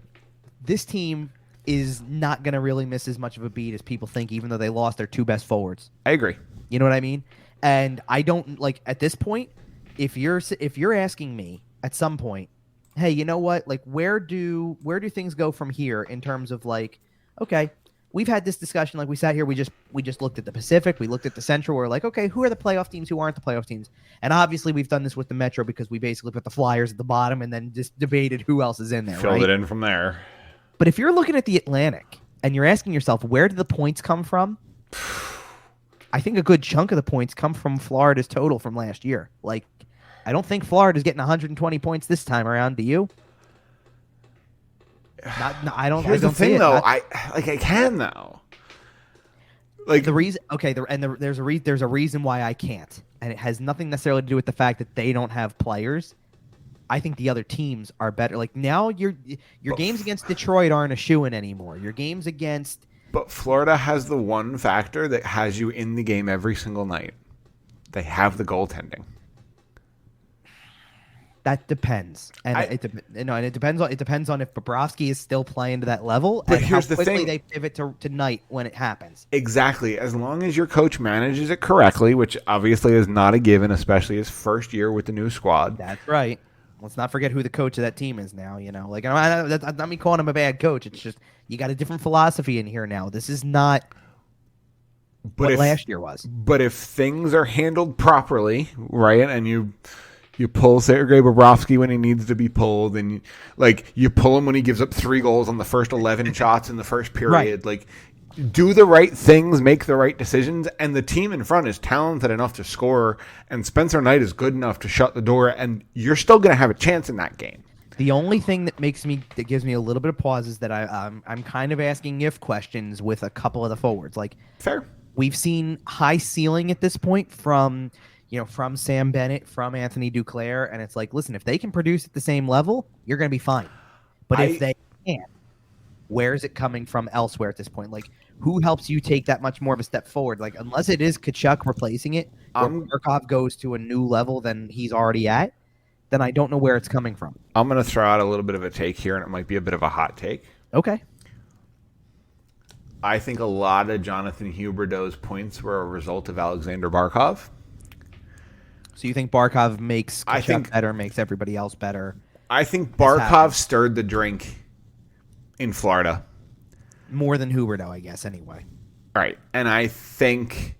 Speaker 2: this team is not going to really miss as much of a beat as people think, even though they lost their 2 best forwards.
Speaker 1: I agree.
Speaker 2: You know what I mean? And I don't like at this point. If you're asking me at some point, hey, you know what? Like, where do things go from here in terms of like, okay, we've had this discussion. Like, we sat here, we just looked at the Pacific, we looked at the Central. We're like, okay, who are the playoff teams? Who aren't the playoff teams? And obviously, we've done this with the Metro because we basically put the Flyers at the bottom and then just debated who else is in there.
Speaker 1: Filled it in from there.
Speaker 2: But if you're looking at the Atlantic and you're asking yourself, where do the points come from? I think a good chunk of the points come from Florida's total from last year. Like, I don't think Florida's getting 120 points this time around. Do you? I don't.
Speaker 1: Here's
Speaker 2: I don't
Speaker 1: the thing,
Speaker 2: see
Speaker 1: though.
Speaker 2: it.
Speaker 1: I can though. Like
Speaker 2: the reason. Okay, there's a reason why I can't, and it has nothing necessarily to do with the fact that they don't have players. I think the other teams are better. Like now, your games against Detroit aren't a shoo-in anymore. Your games against.
Speaker 1: But Florida has the one factor that has you in the game every single night. They have the goaltending.
Speaker 2: That depends, and it depends on if Bobrovsky is still playing to that level, and how quickly they pivot to tonight when it happens.
Speaker 1: Exactly, as long as your coach manages it correctly, which obviously is not a given, especially his first year with the new squad.
Speaker 2: That's right. Let's not forget who the coach of that team is now. You know, like I'm not me calling him a bad coach. It's just you got a different philosophy in here now. This is not what last year was.
Speaker 1: But if things are handled properly, right, and you pull Sergei Bobrovsky when he needs to be pulled, and you pull him when he gives up 3 goals on the first 11 shots in the first period. Right. Like, do the right things, make the right decisions, and the team in front is talented enough to score, and Spencer Knight is good enough to shut the door, and you're still going to have a chance in that game.
Speaker 2: The only thing that gives me a little bit of pause is that I'm kind of asking if questions with a couple of the forwards. Like,
Speaker 1: fair.
Speaker 2: We've seen high ceiling at this point from Sam Bennett, from Anthony Duclair, and it's like, listen, if they can produce at the same level, you're going to be fine. But if they can't, where is it coming from elsewhere at this point? Like, who helps you take that much more of a step forward? Like, unless it is Tkachuk replacing it, or Barkov goes to a new level than he's already at, then I don't know where it's coming from.
Speaker 1: I'm going to throw out a little bit of a take here, and it might be a bit of a hot take.
Speaker 2: Okay.
Speaker 1: I think a lot of Jonathan Huberdeau's points were a result of Alexander Barkov.
Speaker 2: So you think Barkov makes Tkachuk better, makes everybody else better?
Speaker 1: I think Barkov stirred the drink in Florida.
Speaker 2: More than Huberdeau, I guess, anyway.
Speaker 1: Right. And I think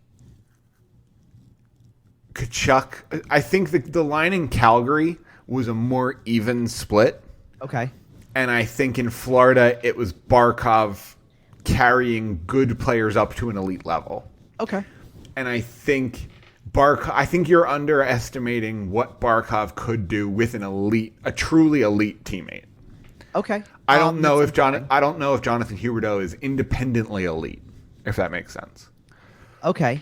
Speaker 1: Tkachuk, I think the line in Calgary was a more even split.
Speaker 2: Okay.
Speaker 1: And I think in Florida, it was Barkov carrying good players up to an elite level.
Speaker 2: Okay.
Speaker 1: And I think you're underestimating what Barkov could do with a truly elite teammate.
Speaker 2: Okay.
Speaker 1: I don't know if Jonathan Huberdeau is independently elite, if that makes sense.
Speaker 2: Okay.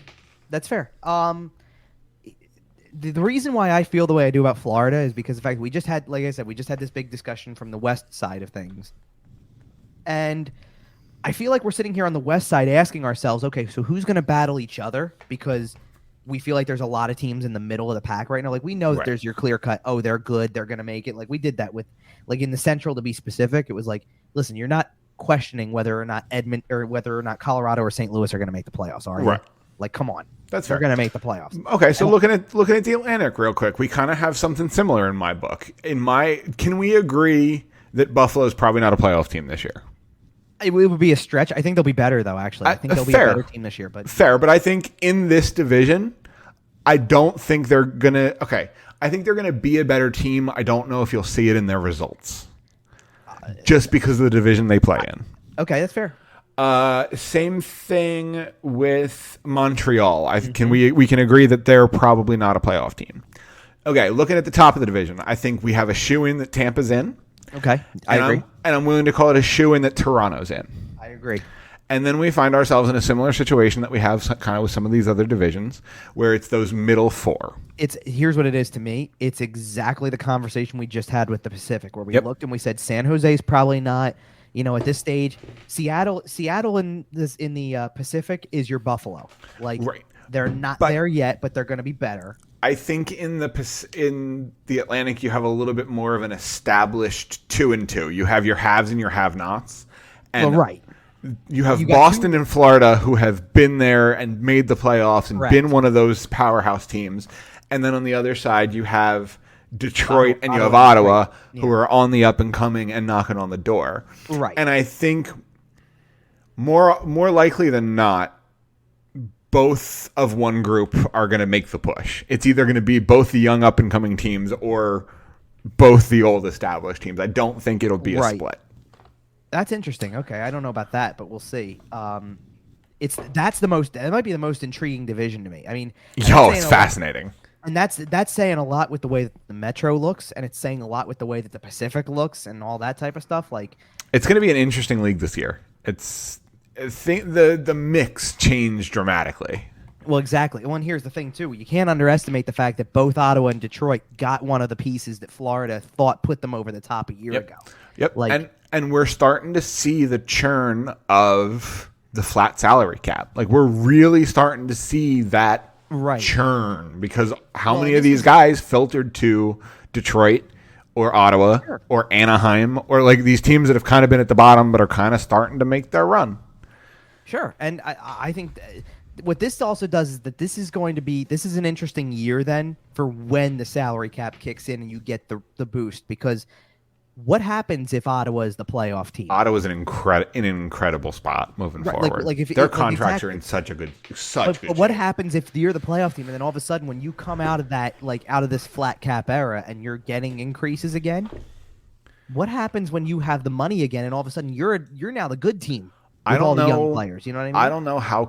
Speaker 2: That's fair. The reason why I feel the way I do about Florida is because, in fact, we just had this big discussion from the West side of things. And I feel like we're sitting here on the West side asking ourselves, okay, so who's going to battle each other? Because, we feel like there's a lot of teams in the middle of the pack right now. Like we know that there's your clear cut. Oh, they're good. They're going to make it. Like we did that with like in the Central, to be specific. It was like, listen, you're not questioning whether or not whether or not Colorado or St. Louis are going to make the playoffs. Are you? Right. Like, come on. They're going to make the playoffs.
Speaker 1: Okay. So looking at the Atlantic real quick, we kind of have something similar in my book. Can we agree that Buffalo is probably not a playoff team this year?
Speaker 2: It would be a stretch. I think they'll be better, though, actually. I think they'll be a better team this year. But
Speaker 1: but I think in this division, I don't think they're going to... Okay, I think they're going to be a better team. I don't know if you'll see it in their results. Just because of the division they play in.
Speaker 2: Okay, that's fair.
Speaker 1: Same thing with Montreal. We can agree that they're probably not a playoff team. Okay, looking at the top of the division, I think we have a shoe-in that Tampa's in.
Speaker 2: Okay, I agree.
Speaker 1: I'm willing to call it a shoe-in that Toronto's in.
Speaker 2: I agree.
Speaker 1: And then we find ourselves in a similar situation that we have kind of with some of these other divisions, where it's those middle four.
Speaker 2: Here's what it is to me. It's exactly the conversation we just had with the Pacific, where we looked and we said San Jose's probably not. At this stage, Seattle in the Pacific is your Buffalo. Like they're not there yet, but they're going to be better.
Speaker 1: I think in the Atlantic, you have a little bit more of an established 2-2. You have your haves and your have-nots. And you have Boston and Florida who have been there and made the playoffs and been one of those powerhouse teams. And then on the other side, you have Detroit and you have Ottawa who are on the up and coming and knocking on the door.
Speaker 2: Right.
Speaker 1: And I think more likely than not, both of one group are going to make the push. It's either going to be both the young up and coming teams or both the old established teams. I don't think it'll be a split.
Speaker 2: That's interesting. Okay, I don't know about that, but we'll see. That might be the most intriguing division to me. I mean,
Speaker 1: it's fascinating.
Speaker 2: And that's saying a lot with the way that the Metro looks, and it's saying a lot with the way that the Pacific looks and all that type of stuff. Like,
Speaker 1: it's going to be an interesting league this year. The mix changed dramatically.
Speaker 2: Well, exactly. Well, and here's the thing, too. You can't underestimate the fact that both Ottawa and Detroit got one of the pieces that Florida thought put them over the top a year ago.
Speaker 1: Yep. And we're starting to see the churn of the flat salary cap. Like, we're really starting to see that churn because how many of these guys filtered to Detroit or Ottawa or Anaheim or like these teams that have kind of been at the bottom but are kind of starting to make their run.
Speaker 2: Sure. And I think what this also does is that this is an interesting year then for when the salary cap kicks in and you get the boost, because what happens if Ottawa is the playoff team?
Speaker 1: Ottawa's in an incredible spot moving forward. If their contracts are in such a good
Speaker 2: But what happens if you're the playoff team and then all of a sudden when you come out of that, out of this flat cap era and you're getting increases again? What happens when you have the money again and all of a sudden you're now the good team? I don't know. Young players, you know what I mean?
Speaker 1: I don't know how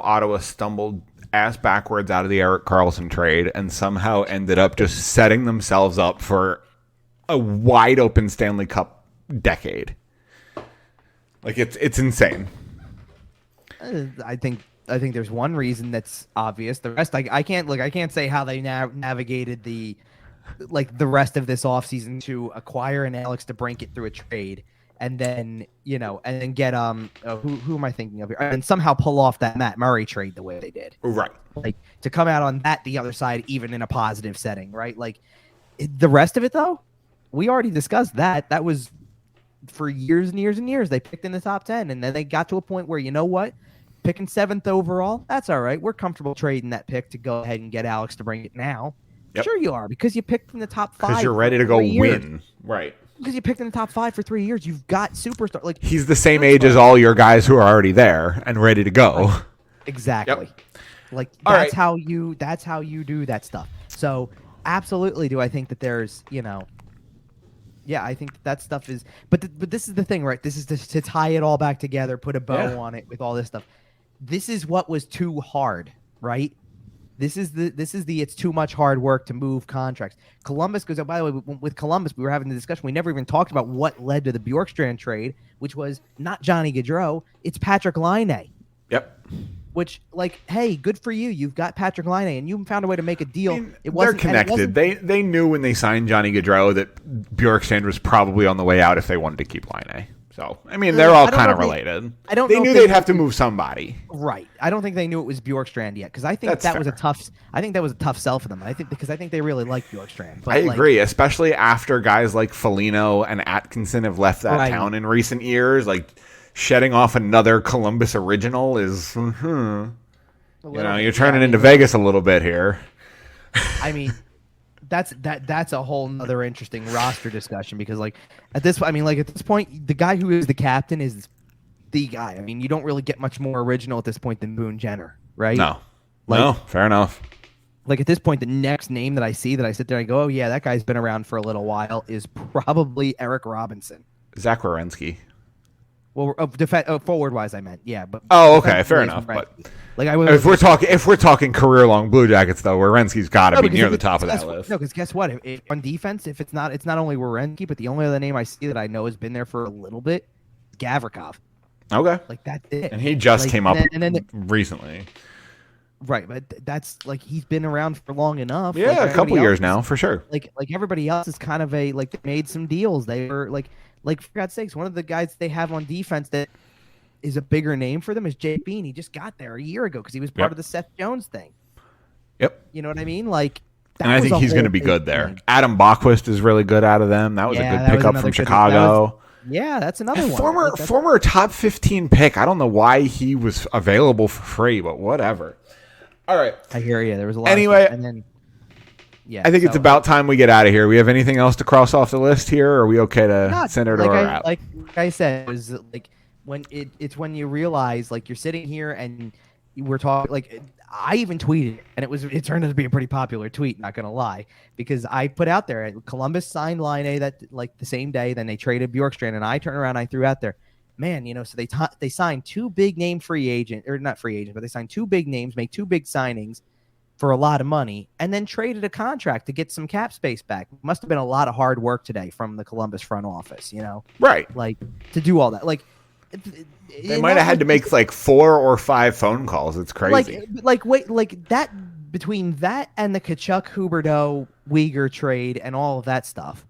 Speaker 1: Ottawa stumbled ass backwards out of the Erik Karlsson trade and somehow ended up just setting themselves up for a wide open Stanley Cup decade. Like it's insane.
Speaker 2: I think there's one reason that's obvious. The rest I can't say how they navigated the rest of this offseason to acquire an Alex DeBrincat through a trade. And then, and then get who am I thinking of here? And somehow pull off that Matt Murray trade the way they did.
Speaker 1: Right.
Speaker 2: Like to come out on the other side, even in a positive setting, right? Like the rest of it though, we already discussed that. That was for years and years and years. They picked in the top 10 and then they got to a point where, you know what? Picking 7th overall, that's all right. We're comfortable trading that pick to go ahead and get Alex to bring it now. Yep. Sure you are, because you picked from the top 5.
Speaker 1: Because you're ready to go win. Right.
Speaker 2: Because you picked in the top 5 for 3 years, you've got superstar. Like
Speaker 1: he's the same age as all your guys who are already there and ready to go.
Speaker 2: Right. Exactly. Yep. Like that's how you do that stuff. So absolutely, do I think that there's I think that stuff is. But this is the thing, right? This is to tie it all back together, put a bow on it with all this stuff. This is what was too hard, right? This is the it's too much hard work to move contracts. Columbus goes. By the way, with Columbus, we were having the discussion. We never even talked about what led to the Bjorkstrand trade, which was not Johnny Gaudreau. It's Patrik Laine.
Speaker 1: Yep.
Speaker 2: Which, hey, good for you. You've got Patrik Laine, and you found a way to make a deal.
Speaker 1: I mean, they're connected. They knew when they signed Johnny Gaudreau that Bjorkstrand was probably on the way out if they wanted to keep Laine. So, I mean, they're all kind of
Speaker 2: know
Speaker 1: related.
Speaker 2: I don't
Speaker 1: They
Speaker 2: know
Speaker 1: knew
Speaker 2: if
Speaker 1: they'd have to move somebody.
Speaker 2: Right. I don't think they knew it was Bjorkstrand yet because I think
Speaker 1: That's
Speaker 2: that was a
Speaker 1: fair.
Speaker 2: tough. I think that was a tough sell for them. I think they really like Bjorkstrand. But
Speaker 1: I agree, especially after guys like Foligno and Atkinson have left that town in recent years. Like, shedding off another Columbus original is, you're turning into Vegas a little bit here.
Speaker 2: I mean, that's a whole other interesting roster discussion because at this point, the guy who is the captain is the guy. I mean, you don't really get much more original at this point than Boone Jenner, right?
Speaker 1: No, fair enough.
Speaker 2: Like at this point, the next name that I see that I sit there and go, oh yeah, that guy's been around for a little while is probably Eric Robinson.
Speaker 1: Zach Werenski.
Speaker 2: Well, forward wise, I meant but
Speaker 1: okay, fair enough. But if we're talking career long Blue Jackets, though, Werenski's got to be near the top of that list.
Speaker 2: No, because guess what? If on defense, if it's not only Werenski, but the only other name I see that I know has been there for a little bit, Gavrikov.
Speaker 1: Okay,
Speaker 2: like that's it.
Speaker 1: And he just came up recently.
Speaker 2: Right, but that's he's been around for long enough.
Speaker 1: Yeah, a couple years now for sure.
Speaker 2: Like everybody else is kind of they made some deals. They were like for God's sakes, one of the guys they have on defense that is a bigger name for them is Jake Bean. He just got there a year ago because he was part of the Seth Jones thing.
Speaker 1: Yep.
Speaker 2: You know what I mean?
Speaker 1: And I think he's going to be good there. Adam Bachquist is really good out of them. That was a good pickup from Chicago.
Speaker 2: That's another one.
Speaker 1: Former top 15 pick. I don't know why he was available for free, but whatever. All right.
Speaker 2: I hear you. There was a lot
Speaker 1: anyway,
Speaker 2: of stuff. And then,
Speaker 1: I think it's about time we get out of here. We have anything else to cross off the list here, or are we okay to send her to our app?
Speaker 2: Like I said, it was when it's when you realize you're sitting here and we're talking I even tweeted and it turned out to be a pretty popular tweet, not gonna lie, because I put out there Columbus signed Laine that the same day, then they traded Bjorkstrand, and I turned around and I threw out there, man, so they signed two big name but they signed two big names, make two big signings for a lot of money, and then traded a contract to get some cap space back. Must have been a lot of hard work today from the Columbus front office,
Speaker 1: right?
Speaker 2: To do all that,
Speaker 1: they might have had to make 4 or 5 phone calls. It's crazy.
Speaker 2: That between that and the Tkachuk, Huberdeau, Weegar trade and all of that stuff,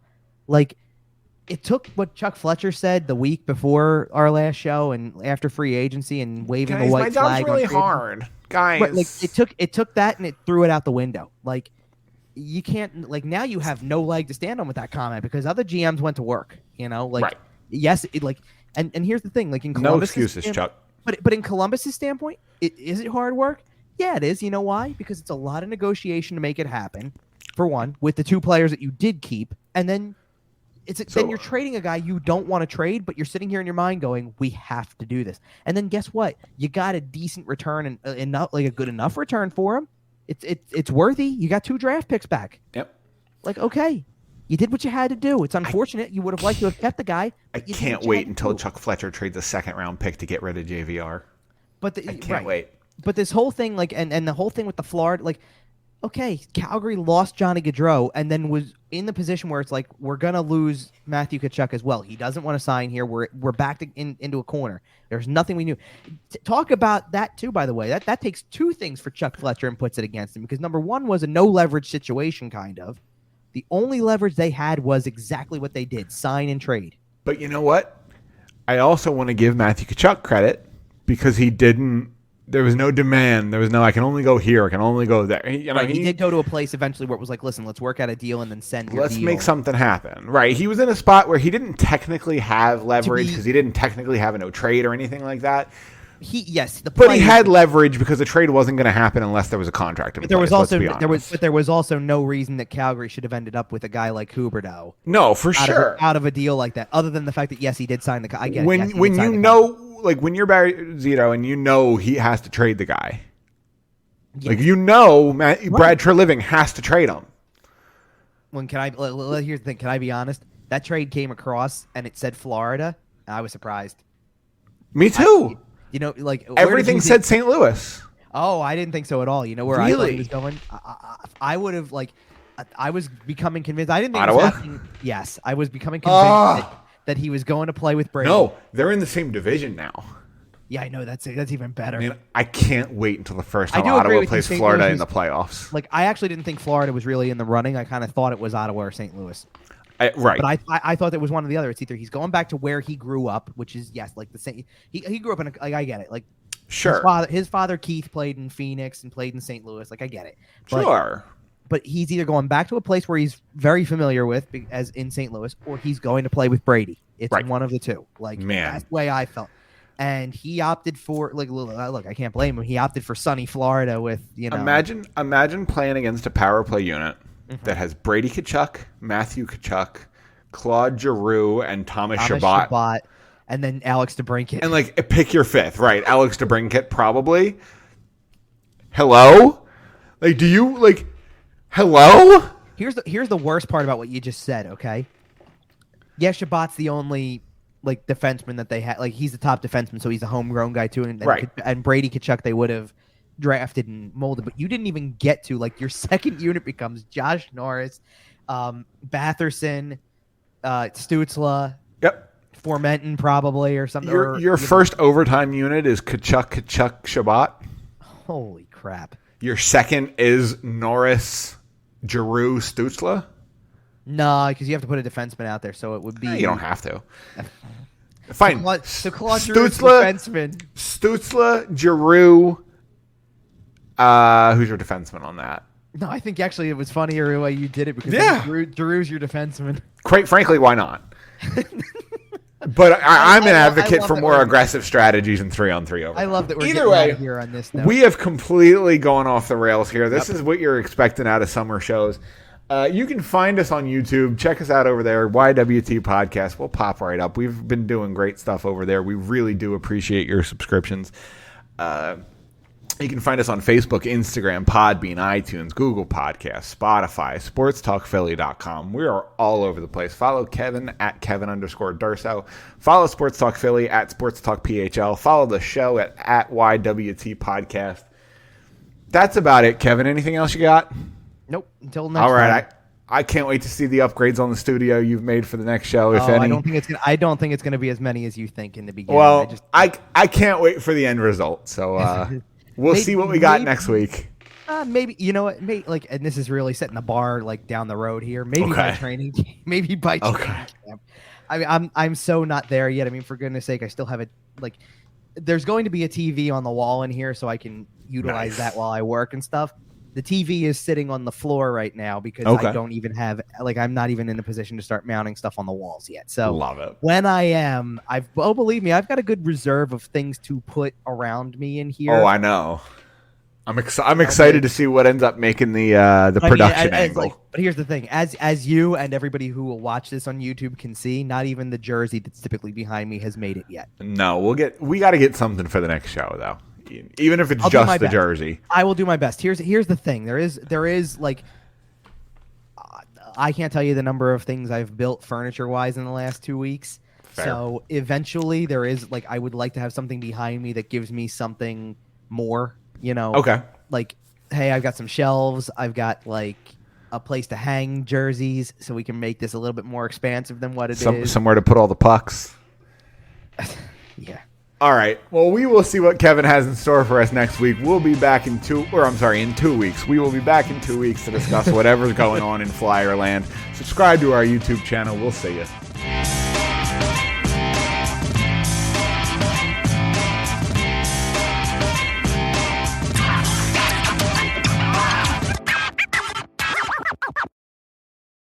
Speaker 2: it took what Chuck Fletcher said the week before our last show and after free agency and waving the white flag.
Speaker 1: My job's really hard, guys.
Speaker 2: Right, it took that and it threw it out the window. You can't now you have no leg to stand on with that comment because other GMs went to work.
Speaker 1: Right.
Speaker 2: Yes, and here's the thing, in Columbus,
Speaker 1: no excuses, Chuck.
Speaker 2: But in Columbus's standpoint, is it hard work? Yeah, it is. You know why? Because it's a lot of negotiation to make it happen. For one, with the two players that you did keep, and then then you're trading a guy you don't want to trade, but you're sitting here in your mind going, "We have to do this." And then guess what? You got a decent return and enough, a good enough return for him. It's worthy. You got 2 draft picks back.
Speaker 1: Yep.
Speaker 2: Okay. You did what you had to do. It's unfortunate. You would have liked to have kept the guy.
Speaker 1: I can't wait until Chuck Fletcher trades a 2nd-round pick to get rid of JVR.
Speaker 2: But
Speaker 1: I can't wait.
Speaker 2: But this whole thing, and the whole thing with the Florida, Calgary lost Johnny Gaudreau and then was in the position where it's we're gonna lose Matthew Tkachuk as well. He doesn't want to sign here. We're backed into a corner. There's nothing we knew. Talk about that too. By the way, that takes 2 things for Chuck Fletcher and puts it against him because number one was a no leverage situation kind of. The only leverage they had was exactly what they did, sign and trade.
Speaker 1: But you know what? I also want to give Matthew Tkachuk credit because he didn't – there was no demand. There was no I can only go here. I can only go there.
Speaker 2: He did go to a place eventually where it was listen, let's work out a deal and then send your
Speaker 1: Let's
Speaker 2: deal.
Speaker 1: make something happen. Right. He was in a spot where he didn't technically have leverage because he didn't technically have a no trade or anything like that.
Speaker 2: But
Speaker 1: he had leverage because the trade wasn't going to happen unless there was a contract in place.
Speaker 2: There was also no reason that Calgary should have ended up with a guy like Huberdeau.
Speaker 1: No, for sure.
Speaker 2: Out of a deal like that, other than the fact that yes, he did sign the. I get
Speaker 1: when
Speaker 2: it. Yes,
Speaker 1: when you're Barry Zito and he has to trade the guy,
Speaker 2: yeah.
Speaker 1: Brad Treliving has to trade him.
Speaker 2: Here's the thing. Can I be honest? That trade came across and it said Florida. And I was surprised.
Speaker 1: Me too.
Speaker 2: Everything
Speaker 1: said St. Louis.
Speaker 2: Oh, I didn't think so at all. You know where I thought he was going? I would have I was becoming convinced. I didn't think
Speaker 1: Ottawa?
Speaker 2: it was happening. Yes, I was becoming convinced that he was going to play with Brady.
Speaker 1: No, they're in the same division now.
Speaker 2: Yeah, I know. That's even better.
Speaker 1: I mean, I can't wait until the first time Ottawa plays Florida in the playoffs.
Speaker 2: I actually didn't think Florida was really in the running. I kind of thought it was Ottawa or St. Louis.
Speaker 1: Right.
Speaker 2: But I thought it was one or the other. It's either he's going back to where he grew up, which is like the same. He grew up in like I get it. Like
Speaker 1: sure.
Speaker 2: His father Keith played in Phoenix and played in St. Louis. Like I get it.
Speaker 1: Sure.
Speaker 2: But he's either going back to a place where he's very familiar with, as in St. Louis, or he's going to play with Brady. It's one of the two. Like that's the way I felt. And he opted for look, I can't blame him. He opted for sunny Florida with
Speaker 1: Imagine playing against a power play unit that has Brady Tkachuk, Matthew Tkachuk, Claude Giroux, and Thomas Chabot,
Speaker 2: and then Alex DeBrincat.
Speaker 1: And like pick your fifth, right? Alex DeBrincat probably. Hello, like do you like? Hello.
Speaker 2: Here's the worst part about what you just said. Okay. Yeah, Chabot's the only like defenseman that they had. Like he's the top defenseman, so he's a homegrown guy too. And Brady Tkachuk they would have drafted and molded, but you didn't even get to like your second unit becomes Josh Norris, Batherson, Stützle.
Speaker 1: Yep.
Speaker 2: Formenton probably or something.
Speaker 1: Your first overtime unit is Tkachuk, Chabot.
Speaker 2: Holy crap!
Speaker 1: Your second is Norris, Giroux, Stützle.
Speaker 2: No, because you have to put a defenseman out there, so it would be.
Speaker 1: You don't have to. Fine.
Speaker 2: So Claude Giroux's defenseman.
Speaker 1: Stützle, Giroux. Who's your defenseman on that?
Speaker 2: No, I think actually it was funnier the way you did it because Giroux's your defenseman.
Speaker 1: Quite frankly, why not? But I'm an advocate for more aggressive strategies and 3-on-3 over.
Speaker 2: I love that we're
Speaker 1: either way
Speaker 2: here on this note.
Speaker 1: We have completely gone off the rails here. This is what you're expecting out of summer shows. You can find us on YouTube. Check us out over there, YWT Podcast. We'll pop right up. We've been doing great stuff over there. We really do appreciate your subscriptions. You can find us on Facebook, Instagram, Podbean, iTunes, Google Podcasts, Spotify, SportsTalkPhilly.com. We are all over the place. Follow Kevin at Kevin_Durso. Follow Sports Talk Philly at Sports Talk PHL. Follow the show at YWT Podcast. That's about it, Kevin. Anything else you got?
Speaker 2: Nope. Until next
Speaker 1: all right.
Speaker 2: time.
Speaker 1: I can't wait to see the upgrades on the studio you've made for the next show, if any.
Speaker 2: I don't think it's gonna be as many as you think in the beginning.
Speaker 1: Well, I can't wait for the end result. So we'll see what we got next week.
Speaker 2: Maybe you know what? And this is really setting the bar like down the road here. Maybe by training, maybe by training camp. I mean, I'm so not there yet. I mean, for goodness sake, I still have it. Like, there's going to be a TV on the wall in here, so I can utilize that while I work and stuff. The TV is sitting on the floor right now because I don't even have I'm not even in a position to start mounting stuff on the walls yet. So
Speaker 1: love it.
Speaker 2: When I am, believe me, I've got a good reserve of things to put around me in here.
Speaker 1: Oh, I know. I'm excited to see what ends up making the production angle.
Speaker 2: But here's the thing: as you and everybody who will watch this on YouTube can see, not even the jersey that's typically behind me has made it yet.
Speaker 1: No, we got to get something for the next show though. Even if it's just the jersey.
Speaker 2: I will do my best. Here's the thing. There is like I can't tell you the number of things I've built furniture-wise in the last 2 weeks.
Speaker 1: Fair.
Speaker 2: So eventually there is I would like to have something behind me that gives me something more,
Speaker 1: Okay.
Speaker 2: Like, hey, I've got some shelves. I've got a place to hang jerseys so we can make this a little bit more expansive than what it is.
Speaker 1: Somewhere to put all the pucks.
Speaker 2: Yeah.
Speaker 1: All right. Well, we will see what Kevin has in store for us next week. We'll be back in 2 weeks. We will be back in 2 weeks to discuss whatever's going on in Flyer Land. Subscribe to our YouTube channel. We'll see you.